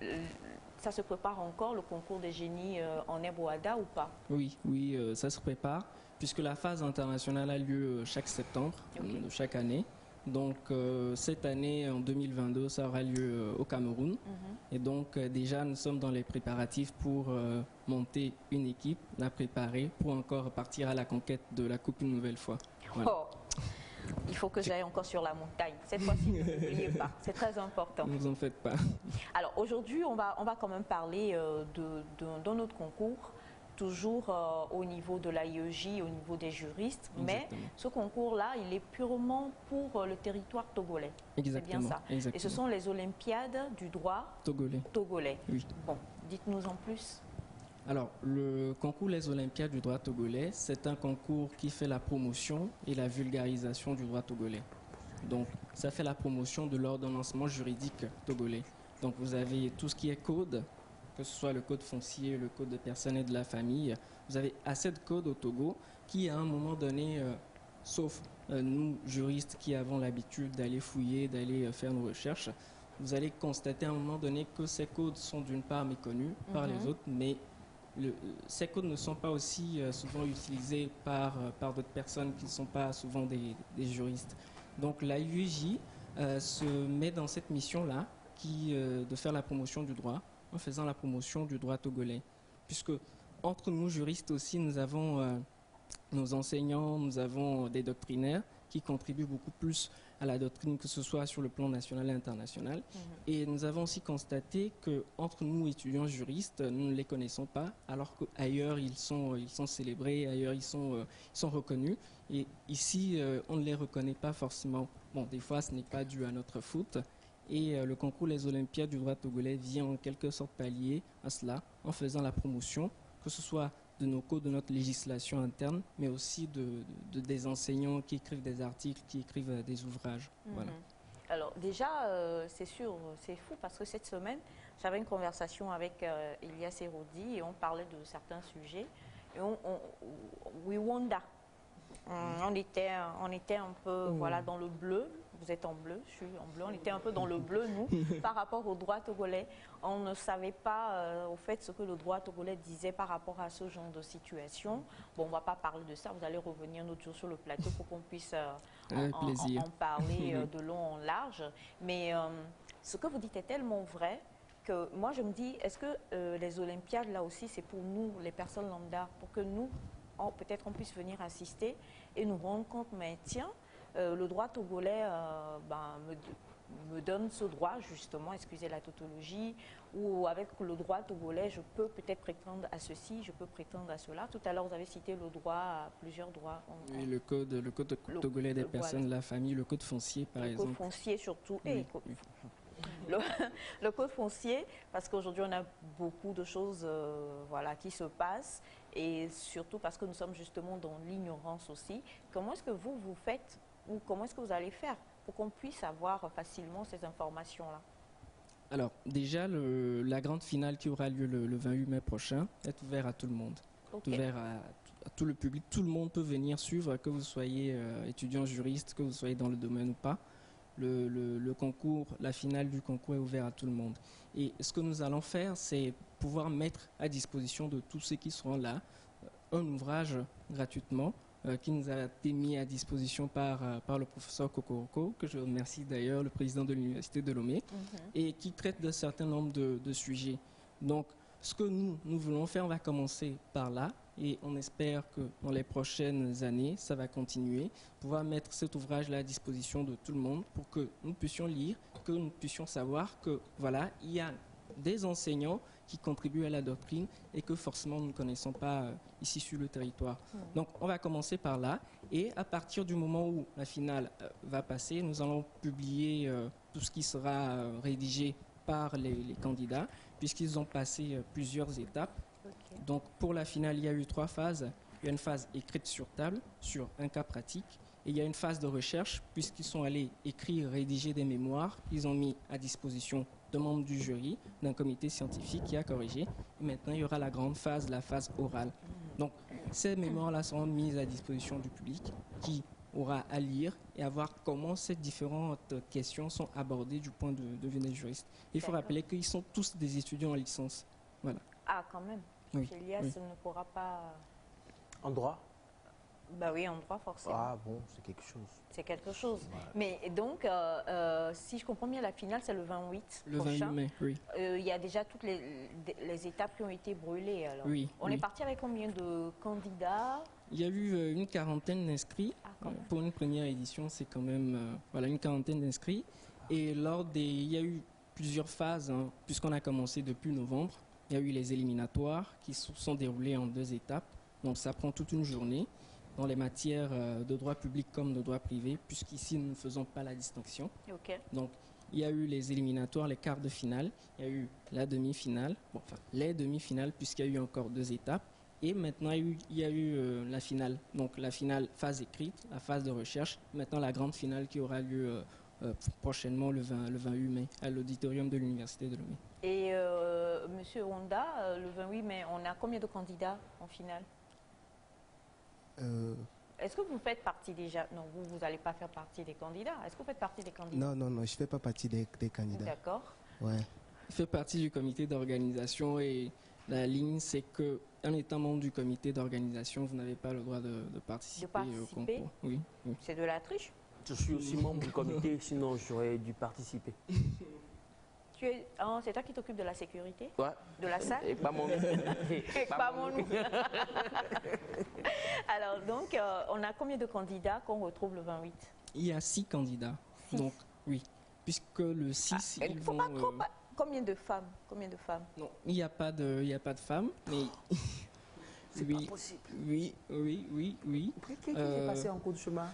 ça se prépare encore, le concours des génies en herbe Ouada ou pas? Oui, ça se prépare, puisque la phase internationale a lieu chaque septembre de chaque année. Donc cette année, en 2022, ça aura lieu au Cameroun. Et donc déjà, nous sommes dans les préparatifs pour monter une équipe, la préparer pour encore partir à la conquête de la Coupe une nouvelle fois. Voilà. Oh, il faut que j'aille encore sur la montagne. Cette fois-ci, n'oubliez pas. C'est très important. Ne vous en faites pas. Alors aujourd'hui, on va quand même parler de notre concours. Toujours au niveau de l'AIEJ, au niveau des juristes, mais ce concours-là, il est purement pour le territoire togolais. Exactement. C'est bien ça. Exactement. Et ce sont les Olympiades du droit togolais. Oui. Bon, dites-nous en plus. Alors, le concours Les Olympiades du droit togolais, c'est un concours qui fait la promotion et la vulgarisation du droit togolais. Donc, ça fait la promotion de l'ordonnancement juridique togolais. Donc, vous avez tout ce qui est code, que ce soit le code foncier, le code de personnes et de la famille. Vous avez assez de codes au Togo qui, à un moment donné, sauf nous, juristes, qui avons l'habitude d'aller fouiller, d'aller faire nos recherches, vous allez constater à un moment donné que ces codes sont d'une part méconnus par les autres, mais ces codes ne sont pas aussi souvent utilisés par d'autres personnes qui ne sont pas souvent des juristes. Donc l'AIEJ se met dans cette mission-là de faire la promotion du droit, en faisant la promotion du droit togolais. Puisque entre nous juristes aussi, nous avons nos enseignants, nous avons des doctrinaires qui contribuent beaucoup plus à la doctrine, que ce soit sur le plan national et international. Et nous avons aussi constaté qu'entre nous, étudiants juristes, nous ne les connaissons pas, alors qu'ailleurs, ils sont célébrés, ailleurs, ils sont reconnus. Et ici, on ne les reconnaît pas forcément. Bon, des fois, ce n'est pas dû à notre faute. Et le concours Les Olympiades du droit togolais vient en quelque sorte pallier à cela en faisant la promotion, que ce soit de nos codes, de notre législation interne, mais aussi des enseignants qui écrivent des articles, qui écrivent des ouvrages. Voilà. Alors déjà, c'est sûr, c'est fou parce que cette semaine, j'avais une conversation avec Elias Erodi et on parlait de certains sujets. Et Wanda, On était un peu voilà, dans le bleu. Vous êtes en bleu, je suis en bleu. On était un peu dans le bleu, nous, par rapport au droit togolais. On ne savait pas, au fait, ce que le droit togolais disait par rapport à ce genre de situation. Bon, on ne va pas parler de ça. Vous allez revenir un autre jour sur le plateau pour qu'on puisse en parler de long en large. Mais ce que vous dites est tellement vrai que moi, je me dis, est-ce que les Olympiades, là aussi, c'est pour nous, les personnes lambda, pour que nous, peut-être on puisse venir assister et nous rendre compte, mais tiens, le droit togolais me donne ce droit, justement, excusez la tautologie, ou avec le droit togolais, je peux peut-être prétendre à ceci, je peux prétendre à cela. Tout à l'heure, vous avez cité le droit, plusieurs droits. Oui, le code togolais des personnes, la famille, le code foncier, par exemple. Le code foncier, surtout. Oui. Le code foncier, parce qu'aujourd'hui, on a beaucoup de choses voilà, qui se passent, et surtout parce que nous sommes justement dans l'ignorance aussi. Comment est-ce que vous faites, ou comment est-ce que vous allez faire pour qu'on puisse avoir facilement ces informations-là? Alors, déjà, la grande finale qui aura lieu le 28 mai prochain est ouverte à tout le monde. Okay. Ouvert à tout le public. Tout le monde peut venir suivre, que vous soyez étudiant juriste, que vous soyez dans le domaine ou pas. Le concours, la finale du concours est ouverte à tout le monde. Et ce que nous allons faire, c'est pouvoir mettre à disposition de tous ceux qui seront là un ouvrage gratuitement qui nous a été mis à disposition par le professeur Kokoroko, que je remercie d'ailleurs, le président de l'Université de Lomé, et qui traite d'un certain nombre de sujets. Donc, ce que nous voulons faire, on va commencer par là, et on espère que dans les prochaines années, ça va continuer, pouvoir mettre cet ouvrage-là à disposition de tout le monde pour que nous puissions lire, que nous puissions savoir que, voilà, il y a des enseignants qui contribuent à la doctrine et que forcément nous ne connaissons pas ici sur le territoire. Donc on va commencer par là, et à partir du moment où la finale va passer, nous allons publier tout ce qui sera rédigé par les candidats, puisqu'ils ont passé plusieurs étapes. Okay. Donc pour la finale, il y a eu 3 phases. Il y a une phase écrite sur table, sur un cas pratique. Et il y a une phase de recherche, puisqu'ils sont allés écrire, rédiger des mémoires. Ils ont mis à disposition de membres du jury, d'un comité scientifique qui a corrigé. Et maintenant, il y aura la grande phase, la phase orale. Donc ces mémoires-là seront mises à disposition du public qui aura à lire et à voir comment ces différentes questions sont abordées du point de vue des juristes. Il faut rappeler qu'ils sont tous des étudiants en licence. Voilà. Ah, quand même. Oui. Elias ne pourra pas... En droit? Bah oui, en droit, forcément. Ah bon, c'est quelque chose. C'est quelque chose. Ouais. Mais donc, si je comprends bien, la finale, c'est le 28 le prochain. 28 mai, oui. Il y a déjà toutes les étapes qui ont été brûlées. Alors. Oui. On est parti avec combien de candidats? Il y a eu une quarantaine d'inscrits. Pour une première édition, c'est quand même voilà, une quarantaine d'inscrits. Et il y a eu plusieurs phases, hein, puisqu'on a commencé depuis novembre. Il y a eu les éliminatoires qui sont déroulés en 2 étapes. Donc ça prend toute une journée dans les matières de droit public comme de droit privé, puisqu'ici nous ne faisons pas la distinction. Okay. Donc il y a eu les éliminatoires, les quarts de finale, il y a eu la demi-finale, les demi-finales, puisqu'il y a eu encore 2 étapes. Et maintenant, il y a eu la finale. Donc la finale phase écrite, la phase de recherche. Maintenant, la grande finale qui aura lieu prochainement le 28 mai à l'auditorium de l'Université de Lomé. Et Monsieur Honda, le 28 mai, on a combien de candidats en finale? Est-ce que vous faites partie déjà? Non, vous n'allez pas faire partie des candidats. Est-ce que vous faites partie des candidats? Non, je ne fais pas partie des candidats. D'accord. Ouais. Il fait partie du comité d'organisation et la ligne, c'est qu'en étant membre du comité d'organisation, vous n'avez pas le droit de participer au concours. Oui. C'est de la triche? Je suis aussi membre du comité, sinon j'aurais dû participer. C'est toi qui t'occupes de la sécurité? Ouais. De la salle? Et pas mon nous. Alors, donc, on a combien de candidats qu'on retrouve le 28? Il y a 6 candidats. 6. Donc, oui. Puisque le 6, ils vont... Pas trop, combien de femmes? Non, il n'y a pas de femmes, mais... C'est pas possible. Oui. Qu'est-ce qui s'est passé en cours de chemin?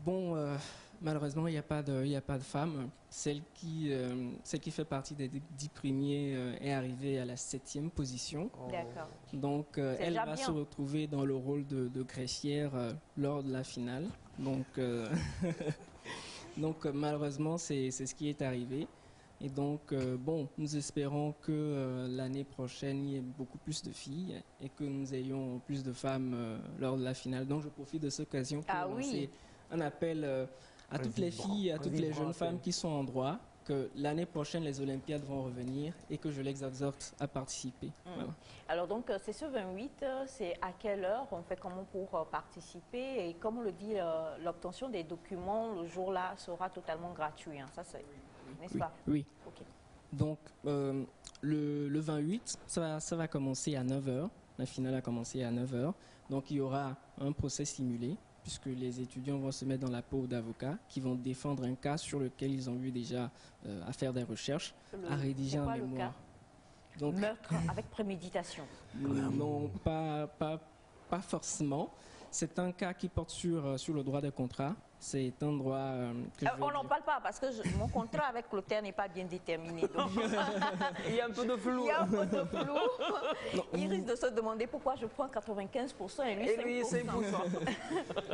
Bon, malheureusement, il n'y a pas de femme. Celle qui fait partie des 10 premiers est arrivée à la 7e position. D'accord. Donc, elle va se retrouver dans le rôle de greffière lors de la finale. Donc, donc malheureusement, c'est ce qui est arrivé. Et donc, bon, nous espérons que l'année prochaine, il y ait beaucoup plus de filles et que nous ayons plus de femmes lors de la finale. Donc, je profite de cette occasion pour lancer un appel à toutes les filles, à toutes les jeunes femmes qui sont en droit, que l'année prochaine, les Olympiades vont revenir et que je les exhorte à participer. Voilà. Alors donc, c'est ce 28, c'est à quelle heure, on fait comment pour participer et comme on le dit, l'obtention des documents le jour-là sera totalement gratuit, hein, ça c'est, n'est-ce pas? Oui. Okay. Donc, le 28, ça va commencer à 9h, la finale a commencé à 9h, donc il y aura un procès simulé, puisque les étudiants vont se mettre dans la peau d'avocats qui vont défendre un cas sur lequel ils ont eu déjà à faire des recherches, à rédiger un mémoire. Donc, meurtre avec préméditation? Non, pas forcément. C'est un cas qui porte sur le droit des contrats. C'est un droit que on n'en parle pas parce que mon contrat avec l'auteur n'est pas bien déterminé. Donc il y a un peu de flou. Il y a un peu de flou. Il risque de se demander pourquoi je prends 95% et lui 5%.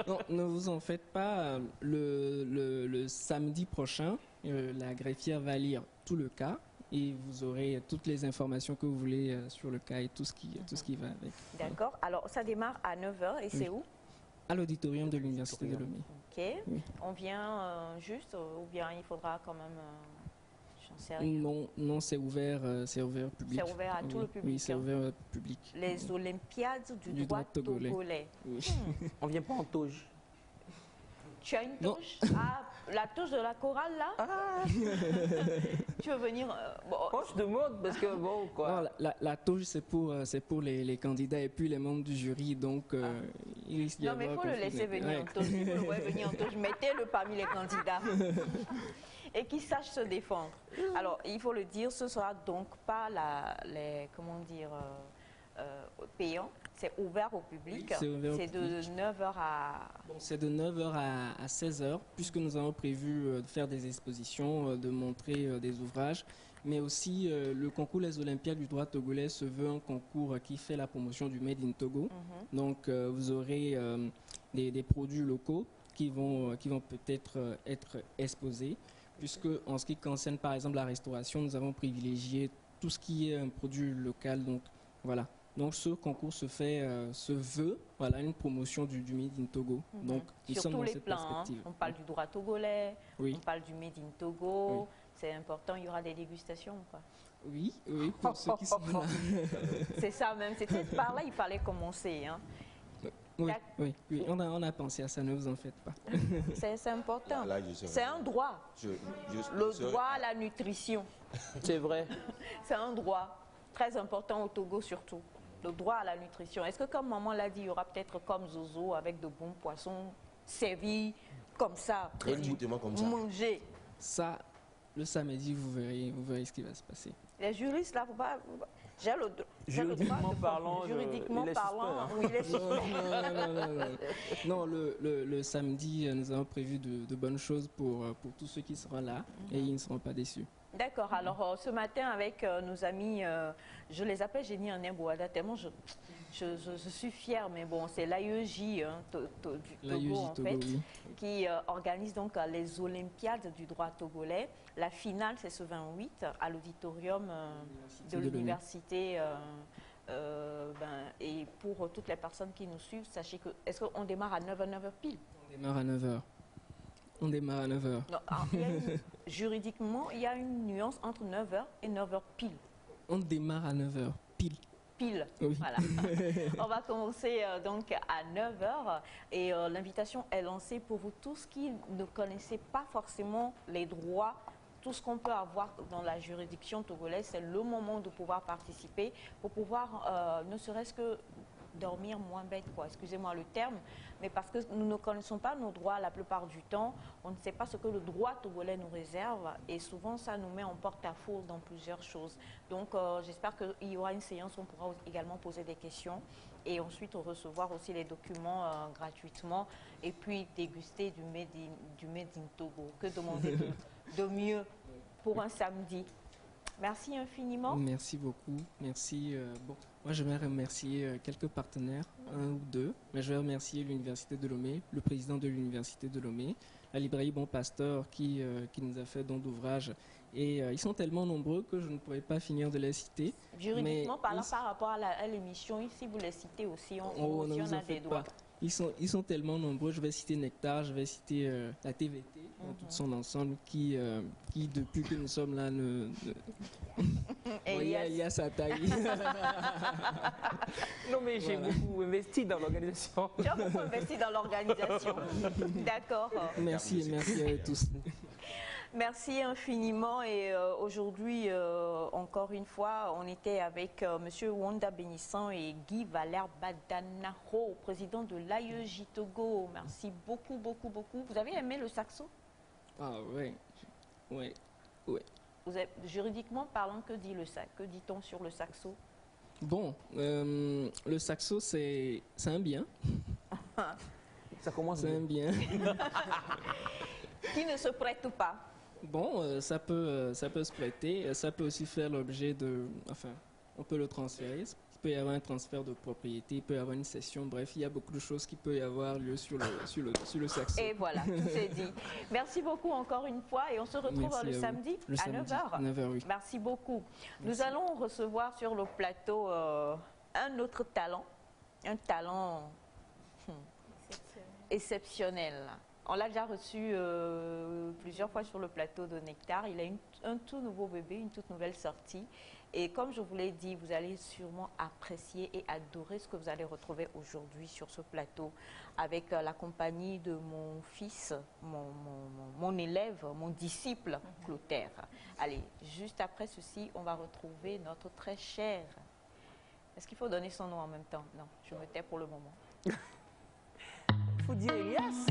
Non, ne vous en faites pas. Le samedi prochain, la greffière va lire tout le cas et vous aurez toutes les informations que vous voulez sur le cas et tout ce qui va avec. D'accord. Alors, ça démarre à 9h et c'est où? À l'auditorium de l'Université de Lomé. Ok. Oui. On vient juste ou bien il faudra quand même... j'en sais rien. Non, c'est ouvert au public. C'est ouvert à tout le public. Oui, c'est ouvert au public. Les Olympiades du droit togolais. Oui. On vient pas en toge. Tu as une touche? Ah, la touche de la chorale là? Ah. Tu veux venir je demande parce que bon quoi. Non, la touche c'est pour les candidats et puis les membres du jury, donc il risque d'y avoir. Non mais il faut le laisser venir en touche. Il faut le venir en touche. Mettez-le parmi les candidats. Et qu'il sache se défendre. Alors il faut le dire, ce sera donc pas payant. C'est ouvert au public. Oui, c'est de 9h à... Bon, c'est de 9h à 16h, puisque nous avons prévu de faire des expositions, de montrer des ouvrages. Mais aussi, le concours Les Olympiades du droit togolais se veut un concours qui fait la promotion du Made in Togo. Donc, vous aurez des produits locaux qui vont peut-être être exposés. Puisque, en ce qui concerne, par exemple, la restauration, nous avons privilégié tout ce qui est un produit local. Donc, voilà. Donc ce concours se veut une promotion du Made in Togo. Donc nous sommes dans cette perspective. On parle du droit togolais, on parle du Made in Togo. C'est important, il y aura des dégustations quoi. Oui, pour ceux qui sont là. C'est ça même, c'était par là il fallait commencer. Hein. Oui, on a pensé à ça, ne vous en faites pas. C'est important. C'est un droit. Le droit à la nutrition. C'est vrai. C'est un droit très important au Togo surtout. Le droit à la nutrition. Est-ce que comme maman l'a dit, il y aura peut-être comme Zozo avec de bons poissons servis comme ça, manger? Ça, le samedi, vous verrez ce qui va se passer. Les juristes là, j'ai le droit. Juridiquement parlant, il est suspect. Non, le samedi, nous avons prévu de bonnes choses pour tous ceux qui seront là et ils ne seront pas déçus. D'accord. Alors, ce matin, avec nos amis, je les appelle Génie en Embouada, tellement je suis fière, mais bon, c'est l'AEJ du Togo, en fait, qui organise donc les Olympiades du droit togolais. La finale, c'est ce 28 à l'auditorium de l'université. Et pour toutes les personnes qui nous suivent, sachez que, est-ce qu'on démarre à 9h pile? On démarre à 9h. On démarre à 9h. Non, juridiquement, il y a une nuance entre 9h et 9h pile. On démarre à 9h pile. Pile, oui. Voilà. On va commencer donc à 9h et l'invitation est lancée pour vous tous qui ne connaissez pas forcément les droits, tout ce qu'on peut avoir dans la juridiction togolaise. C'est le moment de pouvoir participer pour pouvoir ne serait-ce que dormir moins bête, quoi. Excusez-moi le terme, mais parce que nous ne connaissons pas nos droits la plupart du temps, on ne sait pas ce que le droit togolais nous réserve et souvent ça nous met en porte-à-faux dans plusieurs choses. Donc j'espère qu'il y aura une séance où on pourra également poser des questions et ensuite recevoir aussi les documents gratuitement et puis déguster du Made in Togo. Que demander de mieux pour un samedi? Merci infiniment. Merci beaucoup. Merci. Moi, je vais remercier quelques partenaires, un ou deux. Mais je vais remercier l'Université de Lomé, le président de l'Université de Lomé, la librairie Bon Pasteur qui nous a fait don d'ouvrage. Et ils sont tellement nombreux que je ne pourrais pas finir de les citer. Juridiquement parlant, par rapport à l'émission, ici vous les citez aussi, on a des droits. Ils sont tellement nombreux. Je vais citer Nectar, je vais citer la TVT dans tout son ensemble qui depuis que nous sommes là, il y a sa taille. Non mais j'ai beaucoup investi dans l'organisation. Tu as beaucoup investi dans l'organisation. D'accord. Merci à tous. Merci infiniment et aujourd'hui, encore une fois, on était avec M. Wanda Bénissan et Guy Valère Badanaro, président de l'AEJ Togo. Merci beaucoup. Vous avez aimé le saxo? Ah oui. Juridiquement parlant, que dit-on sur le saxo? Bon, le saxo, c'est un bien. Ça commence bien. C'est un bien. Qui ne se prête pas? Bon, ça peut se prêter, ça peut aussi faire l'objet de... Enfin, on peut le transférer. Il peut y avoir un transfert de propriété, il peut y avoir une cession, bref, il y a beaucoup de choses qui peuvent y avoir lieu sur le saxo. Et voilà, tout est dit. Merci beaucoup encore une fois et on se retrouve le samedi à 9h. 9h, oui. Merci beaucoup. Nous allons recevoir sur le plateau un autre talent, un talent exceptionnel. On l'a déjà reçu plusieurs fois sur le plateau de Nectar. Il a un tout nouveau bébé, une toute nouvelle sortie. Et comme je vous l'ai dit, vous allez sûrement apprécier et adorer ce que vous allez retrouver aujourd'hui sur ce plateau avec la compagnie de mon fils, mon élève, mon disciple, Clotaire. Allez, juste après ceci, on va retrouver notre très cher... Est-ce qu'il faut donner son nom en même temps? Non, je me tais pour le moment. Il faut dire Elias.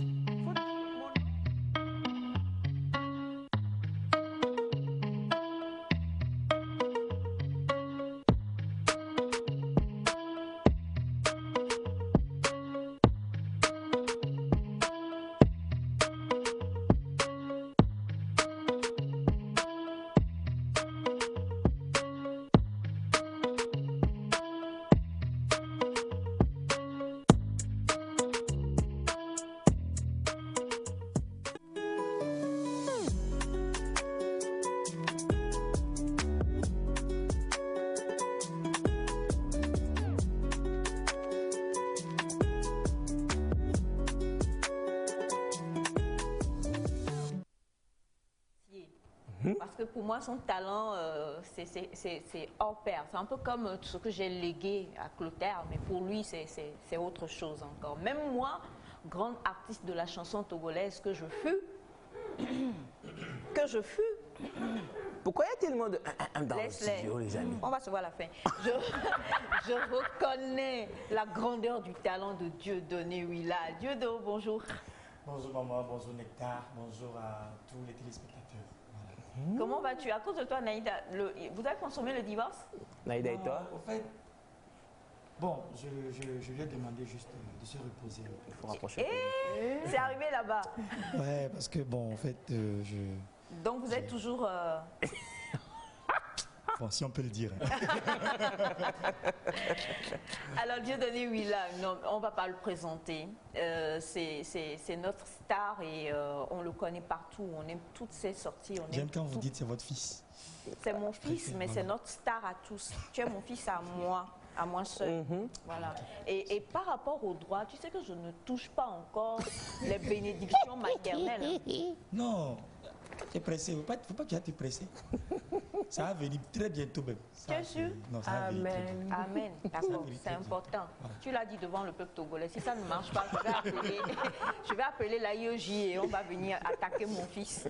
Parce que pour moi, son talent, c'est hors pair. C'est un peu comme ce que j'ai légué à Clotaire, mais pour lui, c'est autre chose encore. Même moi, grande artiste de la chanson togolaise que je fus, Pourquoi il y a tellement de dans le Laisse-les. studio, les amis? On va se voir à la fin. Je reconnais la grandeur du talent de Dieudonné Willa. Dieudonné, bonjour. Bonjour maman, bonjour Nectar, bonjour à tous les téléspectateurs. Voilà. Comment vas-tu? À cause de toi, Naïda, vous avez consommé le divorce? Naïda et toi? En fait, bon, je lui ai demandé juste de se reposer un peu. Il faut rapprocher. C'est arrivé là-bas. Ouais, parce que bon, en fait, Donc vous êtes toujours... Bon, si on peut le dire. Alors Dieudonné Willa, non, on ne va pas le présenter. C'est notre star et on le connaît partout. On aime toutes ses sorties. J'aime quand vous dites c'est votre fils. C'est mon fils, mais c'est notre star à tous. Tu es mon fils à moi seul. Voilà. Et par rapport au droit, tu sais que je ne touche pas encore les bénédictions maternelles. Non, tu es pressé. Il ne faut pas que tu te presser. Ça va venir très bientôt même. Tu es sûr? Non, ça va venir très bientôt. Amen. D'accord, c'est important. Voilà. Tu l'as dit devant le peuple togolais. Si ça ne marche pas, je vais appeler l'AEJ et on va venir attaquer mon fils.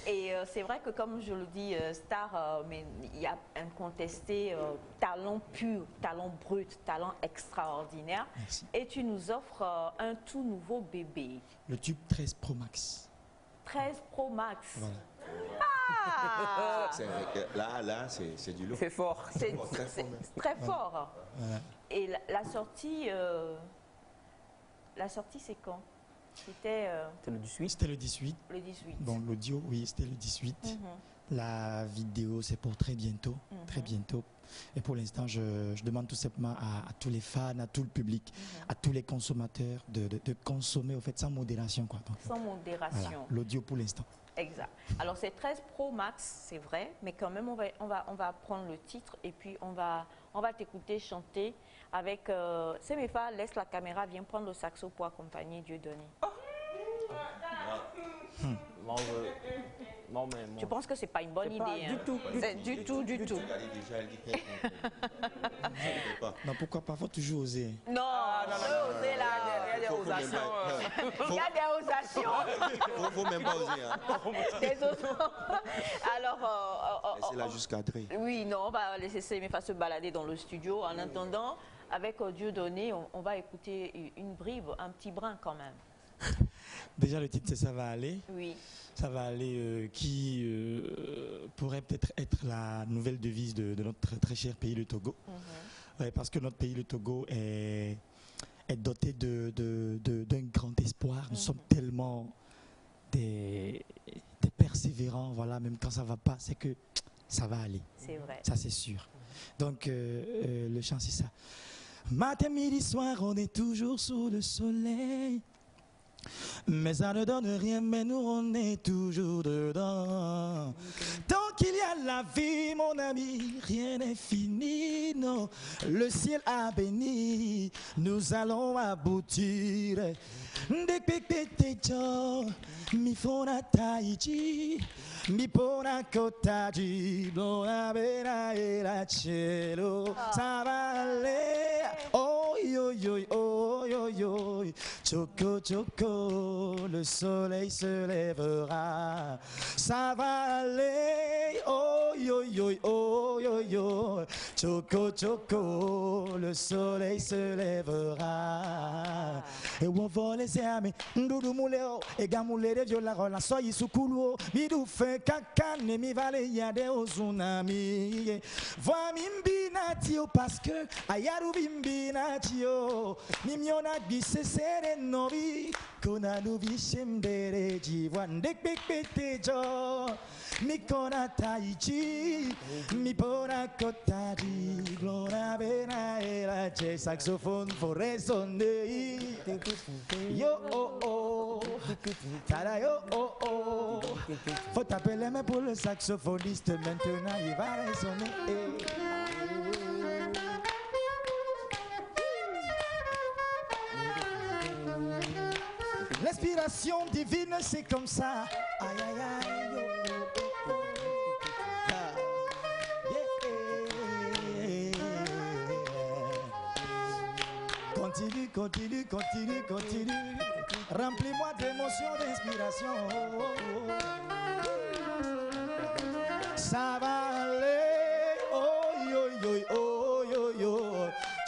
Et c'est vrai que comme je le dis, star, mais il y a incontesté talent pur, talent brut, talent extraordinaire. Merci. Et tu nous offres un tout nouveau bébé. Le tube 13 Pro Max. 13 Pro Max. Voilà. Ah, Là, c'est du lourd. C'est fort. C'est très fort. Voilà. Et la sortie, c'est quand? C'était le 18. C'était le 18. Le 18. Bon, l'audio, oui, c'était le 18. La vidéo, c'est pour très bientôt. Très bientôt. Et pour l'instant, je demande tout simplement à tous les fans, à tout le public, à tous les consommateurs de consommer au fait sans modération. Quoi. Donc, sans modération. Voilà, l'audio pour l'instant. Exact. Alors c'est 13 Pro Max, c'est vrai, mais quand même on va prendre le titre et puis on va t'écouter chanter avec Semefa, laisse la caméra, viens prendre le saxo pour accompagner Dieudonné. Non, mais je pense que c'est pas une bonne idée. Du tout. Non, pourquoi pas? Faut toujours oser. Non, oser là. Il y a des osations. Il y a des osations. Faut même pas oser. Alors, laissez-la juste cadrer. Oui, non, on va laisser Semefa se balader dans le studio. En attendant, avec Dieudonné, on va écouter une bribe, un petit brin quand même. Déjà, le titre, c'est Ça va aller. Oui. Ça va aller, qui pourrait peut-être être la nouvelle devise de notre très cher pays, le Togo. Ouais, parce que notre pays, le Togo, est doté d'un grand espoir. Nous sommes tellement des persévérants. Voilà, même quand ça ne va pas, c'est que ça va aller. C'est vrai. Ça, c'est sûr. Donc, le chant, c'est ça. Matin, midi, soir, on est toujours sous le soleil. Mais ça ne donne rien, mais nous on est toujours dedans. Tant qu'il y a la vie, mon ami, rien n'est fini, non. Le ciel a béni, nous allons aboutir. Mi fona taiji, mi pona kotaji, blona bena e la cielo, ça va aller, oh yo yo oh yo yo, choco choco, le soleil se lèvera, ça va aller, oh yo yo oh yo yo, choco choco, le soleil se lèvera, et on va les amis, ndoudou mouleo, et gamoulé de viola rola, soy sukuluo, bidou fe kakane mi vale yade o tsunami, voa mimbinatio parce que ayaru bimbinatio, mimiona bise sere novi, kona nubi shembere jiwan dek bek betejo, mi kona taichi, mi pona kotaji, glora bena era che saxophone for resonner, yo oh oh, tada yo oh oh, faut taper les mains pour le saxophoniste maintenant il va résonner. L'inspiration divine c'est comme ça. Aïe aïe aïe yo. Continue, continue, continue, continue. Remplis-moi d'émotions, d'inspiration. Ça va aller, oh yo yo oh yo yo.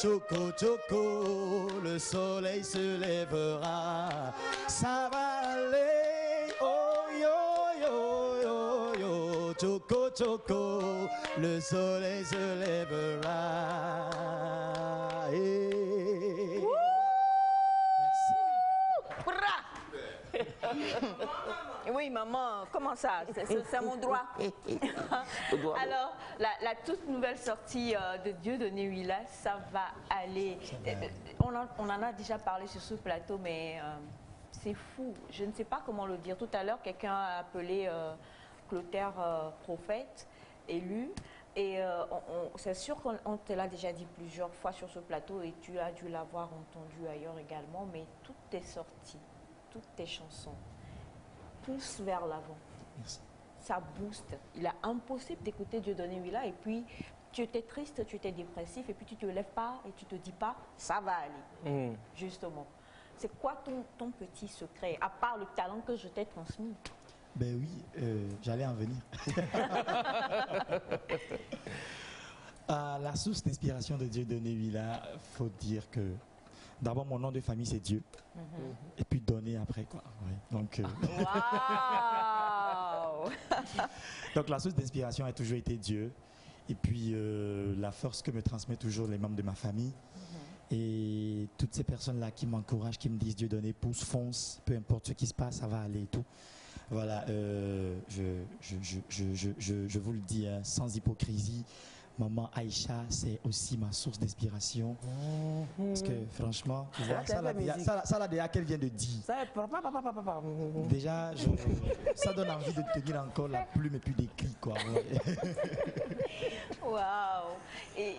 Choco choco, le soleil se lèvera. Ça va aller, oh yo yo yo yo. Choco choco, le soleil se lèvera. Oui, maman, comment ça? C'est mon droit. Alors, la toute nouvelle sortie de Dieudonné Huila, ça va aller. On en a déjà parlé sur ce plateau, mais c'est fou. Je ne sais pas comment le dire. Tout à l'heure, quelqu'un a appelé Clotaire prophète, élu. Et c'est sûr qu'on te l'a déjà dit plusieurs fois sur ce plateau et tu as dû l'avoir entendu ailleurs également, mais toutes tes sorties, toutes tes chansons poussent vers l'avant. Ça booste. Il est impossible d'écouter Dieudonné Huila et puis tu étais triste, tu étais dépressif et puis tu ne te lèves pas et tu ne te dis pas ça va aller. Justement. C'est quoi ton petit secret, à part le talent que je t'ai transmis? Ben oui, j'allais en venir. La source d'inspiration de Dieudonné Huila, il faut dire que d'abord mon nom de famille c'est Dieu. Et puis donner après quoi. Ouais. Donc, donc la source d'inspiration a toujours été Dieu. Et puis la force que me transmet toujours les membres de ma famille. Et toutes ces personnes-là qui m'encouragent, qui me disent Dieudonné, pousse, fonce, peu importe ce qui se passe, ça va aller et tout. Voilà, je vous le dis hein, sans hypocrisie, maman Aïcha, c'est aussi ma source d'inspiration. Parce que franchement, tu vois, ça là déjà qu'elle vient de dire. Déjà, ça donne envie de tenir encore la plume et puis d'écrire quoi. Waouh. Et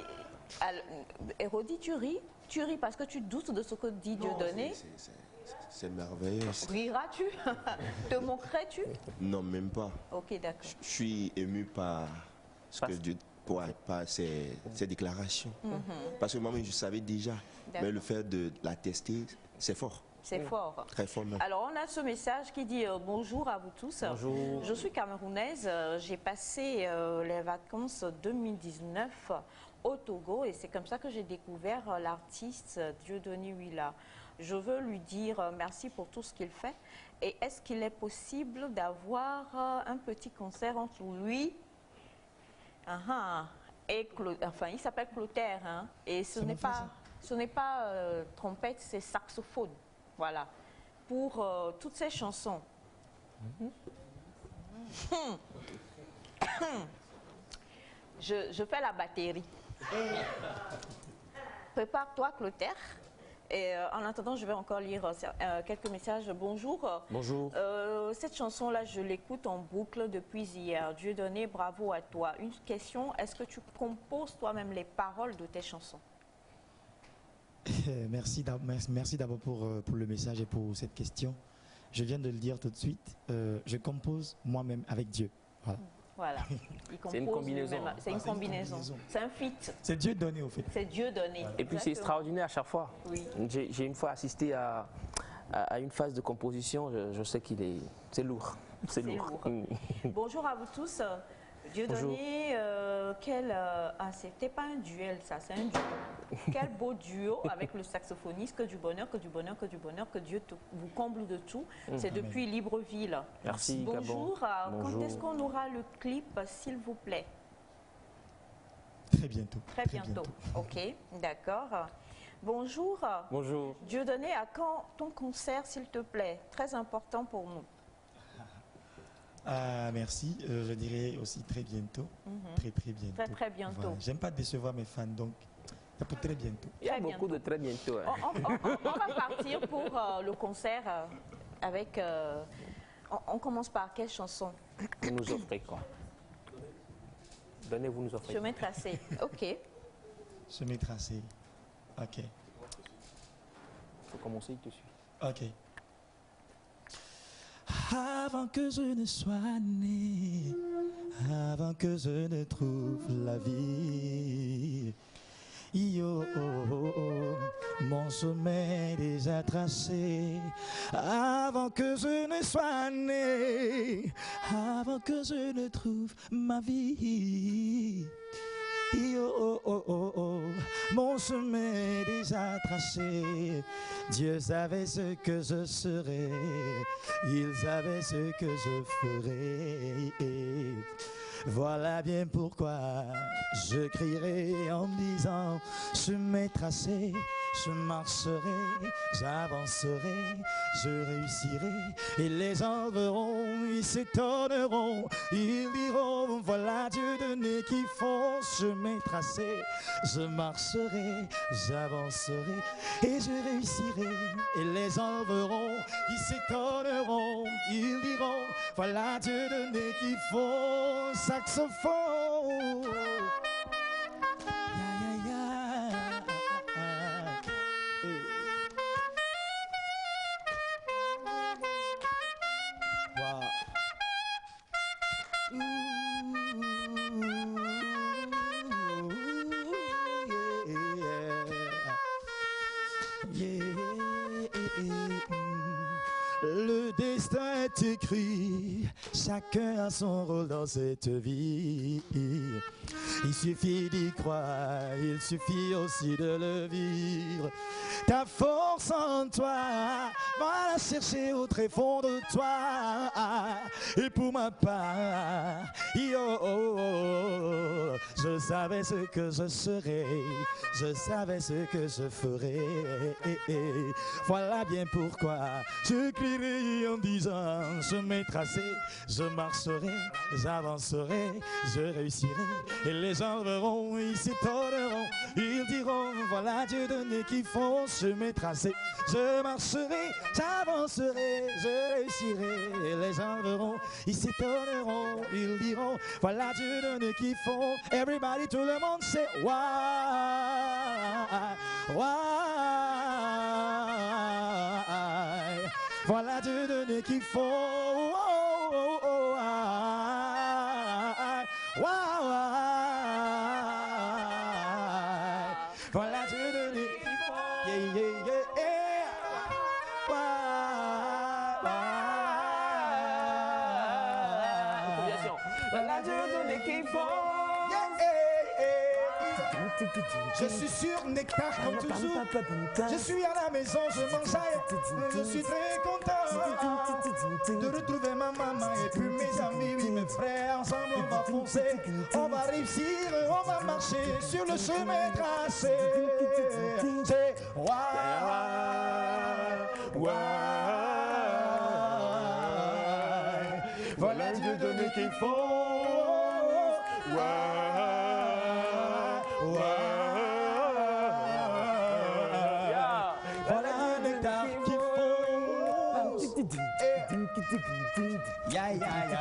Rodi, tu ris parce que tu doutes de ce que dit Dieudonné. C'est merveilleux. Riras-tu? Te moquerais-tu? Non, même pas. Ok, d'accord. Je suis ému par ce que Dieu... par ces déclarations. Parce que moi-même, je savais déjà. Mais le fait de la tester, c'est fort. C'est fort. Très fort même. Alors, on a ce message qui dit bonjour à vous tous. Bonjour. Je suis camerounaise. J'ai passé les vacances 2019 au Togo et c'est comme ça que j'ai découvert l'artiste Dieudonné Huila. Je veux lui dire merci pour tout ce qu'il fait. Et est-ce qu'il est possible d'avoir un petit concert entre lui et enfin, il s'appelle Clotaire, hein, et ce n'est pas trompette, c'est saxophone, voilà, pour toutes ces chansons. Je fais la batterie. Prépare-toi, Clotaire. Et en attendant, je vais encore lire quelques messages. Bonjour. Bonjour. Cette chanson-là, je l'écoute en boucle depuis hier. Dieudonné, bravo à toi. Une question, est-ce que tu composes toi-même les paroles de tes chansons? Merci d'abord pour le message et pour cette question. Je viens de le dire tout de suite. Je compose moi-même avec Dieu. Voilà. Voilà. C'est une combinaison. C'est une combinaison. C'est un feat. C'est Dieu donné au fait. C'est Dieu donné. Et puis c'est extraordinaire à chaque fois. Oui. J'ai une fois assisté à une phase de composition. Je sais c'est lourd. C'est lourd. Bonjour à vous tous. Dieudonné, c'était pas un duel, ça, c'est un duo. Quel beau duo avec le saxophoniste, que du bonheur, que du bonheur, que du bonheur, que Dieu vous comble de tout. C'est depuis Libreville. Merci. Bonjour. Bonjour. Quand est-ce qu'on aura le clip, s'il vous plaît? Très bientôt. Très bientôt. Ok, d'accord. Bonjour. Bonjour. Dieudonné, à quand ton concert, s'il te plaît? Très important pour nous. Merci, je dirais aussi très bientôt. Très bientôt. Très bientôt. Voilà. J'aime pas décevoir mes fans, donc c'est pour très bientôt. Il y a beaucoup de très bientôt. Hein. On va partir pour le concert avec... on commence par quelle chanson? Vous nous offrez quoi? Donnez-vous nous offrez. Chemin tracé. Ok. Chemin tracé. Ok. Il faut commencer tout de suite. Ok. Avant que je ne sois né, avant que je ne trouve la vie, yo, mon chemin est déjà tracé. Avant que je ne sois né, avant que je ne trouve ma vie, yo, mon chemin est déjà tracé. Dieu savait ce que je serais, il savait ce que je ferais. Voilà bien pourquoi je crierai en disant: chemin tracé, je marcherai, j'avancerai, je réussirai. Et les gens verront, ils s'étonneront, ils diront: voilà Dieudonné qui font chemin tracé. Je marcherai, j'avancerai et je réussirai. Et les gens verront, ils s'étonneront, ils diront: voilà Dieudonné qui font saxophone. Le destin est écrit, chacun a son rôle dans cette vie. Il suffit d'y croire, il suffit aussi de le vivre. Ta force en toi, va la chercher au très fond de toi. Et pour ma part, je savais ce que je serais, je savais ce que je ferais. Voilà bien pourquoi je crierai en disant, chemin tracé, je marcherai, j'avancerai, je réussirai. Et les gens verront, ils s'étonneront, ils diront, voilà Dieu donné qui fonce, chemin tracé, je marcherai, j'avancerai, je réussirai. Et les gens verront, ils s'étonneront, ils diront, voilà Dieu donné qui font. Everybody, tout le monde sait why, why. Voilà Dieu donné qui font. Voilà Dieu donné qui font. Yeah, yeah, yeah, yeah. Voilà Dieu donné qui font. Je suis sur Nectar comme toujours. Je suis à la maison, je m'enjaille. Je suis très content de retrouver ma maman et puis mes amis, oui, mes frères. Ensemble on va foncer, on va réussir, on va marcher sur le chemin tracé. C'est voilà Dieu donné qu'il faut. Voilà un nectar qu'il faut. Ya ya ya.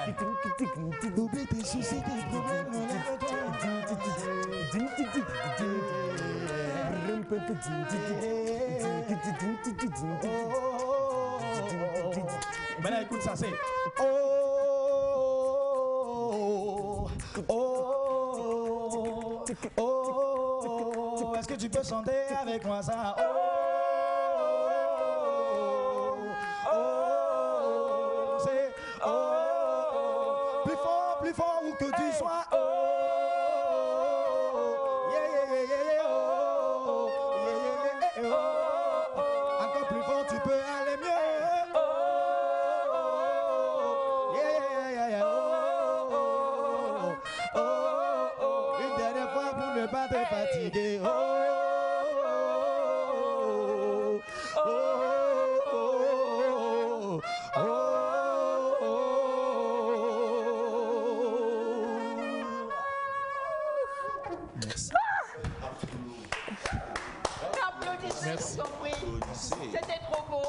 Oublie tes soucis, tes problèmes. Maintenant écoute ça, c'est oh oh oh. Est-ce que tu peux chanter avec moi ça? Oh oh. C'est oh. Plus fort où que tu sois. Oh yeah yeah yeah yeah oh yeah yeah yeah oh. Encore plus fort, tu peux aller mieux. Oh yeah yeah yeah oh oh oh. Une dernière fois pour ne pas te fatiguer. Oh oh oh oh oh. Merci. Applaudissez, compris. C'était trop beau.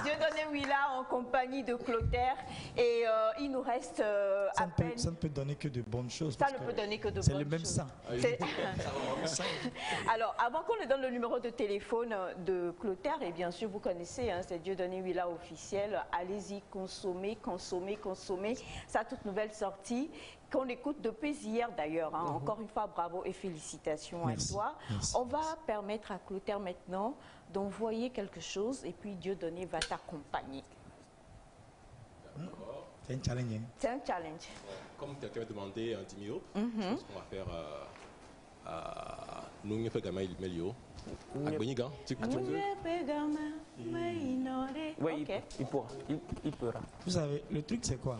Dieudonné Willa en compagnie de Clotaire. Et il nous reste à peine. Ça ne peut donner que de bonnes choses. Ça ne peut donner que de bonnes choses. C'est le même sang. Alors, avant qu'on ne donne le numéro de téléphone de Clotaire, et bien sûr, vous connaissez, hein, c'est Dieudonné Willa officiel. Allez-y, consommez, consommez, consommez. Sa toute nouvelle sortie, qu'on écoute depuis hier d'ailleurs. Hein. Encore une fois, bravo et félicitations à toi. Merci. On va permettre à Clotaire maintenant d'envoyer quelque chose et puis Dieudonné va t'accompagner. C'est un challenge. Hein? C'est un challenge. Comme quelqu'un m'a demandé un timio, je pense qu'on va faire nous ne faisons jamais Melio. Agbenigan, tu Oui, il pourra. Il pourra. Vous savez, le truc c'est quoi?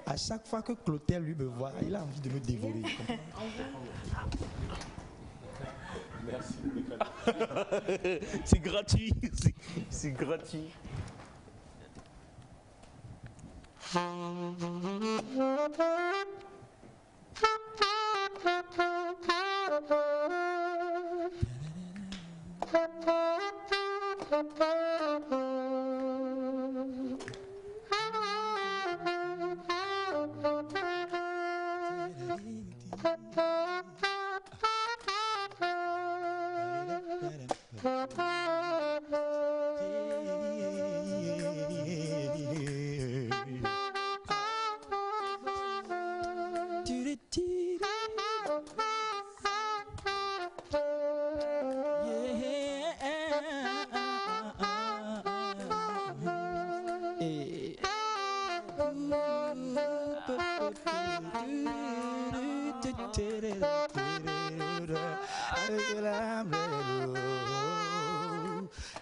À chaque fois que Clotaire lui me voit, il a envie de me dévorer. Merci. C'est gratuit. C'est gratuit.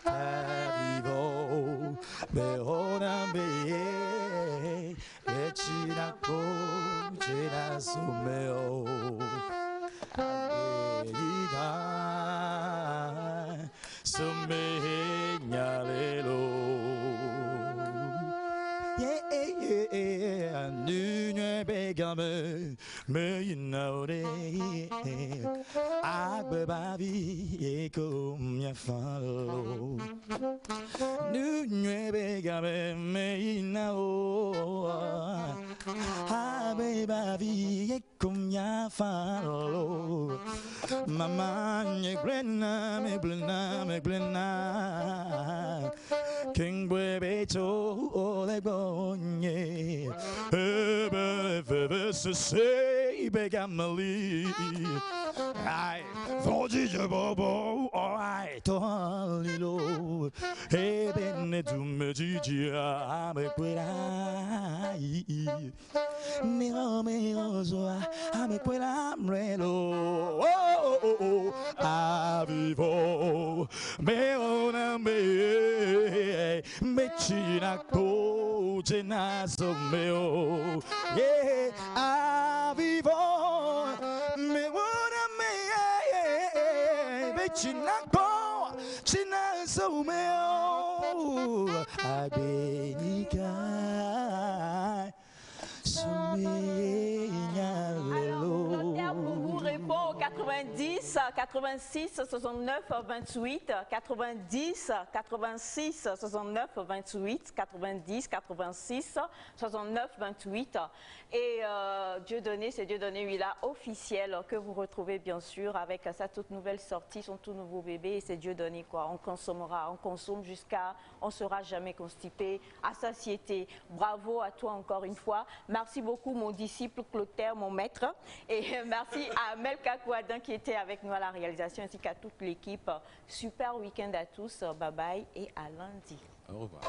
Arrivo, Beona me, Lecina Cina Sumeo, America, Sumeñalelo. Yeah, Nunya Begame, Mayinore, Agbavi, come ya follow. Nunya Begame, Mayinao, Agbavi, come ya follow. Mama, me blena, me blena, me blena. King Baby, oh, they go, yeah. Say, Begamali. I thought you bobo, all right, Tolilo. Hey, Benetu Majija, I'm a great eye. Neomeozoa, I'm a great amrelo. Oh, Avivo, Meona me, Mechina co, Genaso meo. Yeah, Avivo, Meona me, Mechina co, Genaso meo. Abenica. Alors, vous répond 90, 86, 69, 28, 90, 86, 69, 28, 90, 86, 69, 28. Et Dieudonné, c'est Dieudonné Huila officiel que vous retrouvez bien sûr avec sa toute nouvelle sortie, son tout nouveau bébé. Et c'est Dieudonné quoi. On consommera, on consomme jusqu'à, on ne sera jamais constipé à satiété. Bravo à toi encore une fois. Merci beaucoup mon disciple Clotaire, mon maître. Et merci à Melka Kouadan qui était avec nous à la réalisation ainsi qu'à toute l'équipe. Super week-end à tous. Bye bye et à lundi. Au revoir.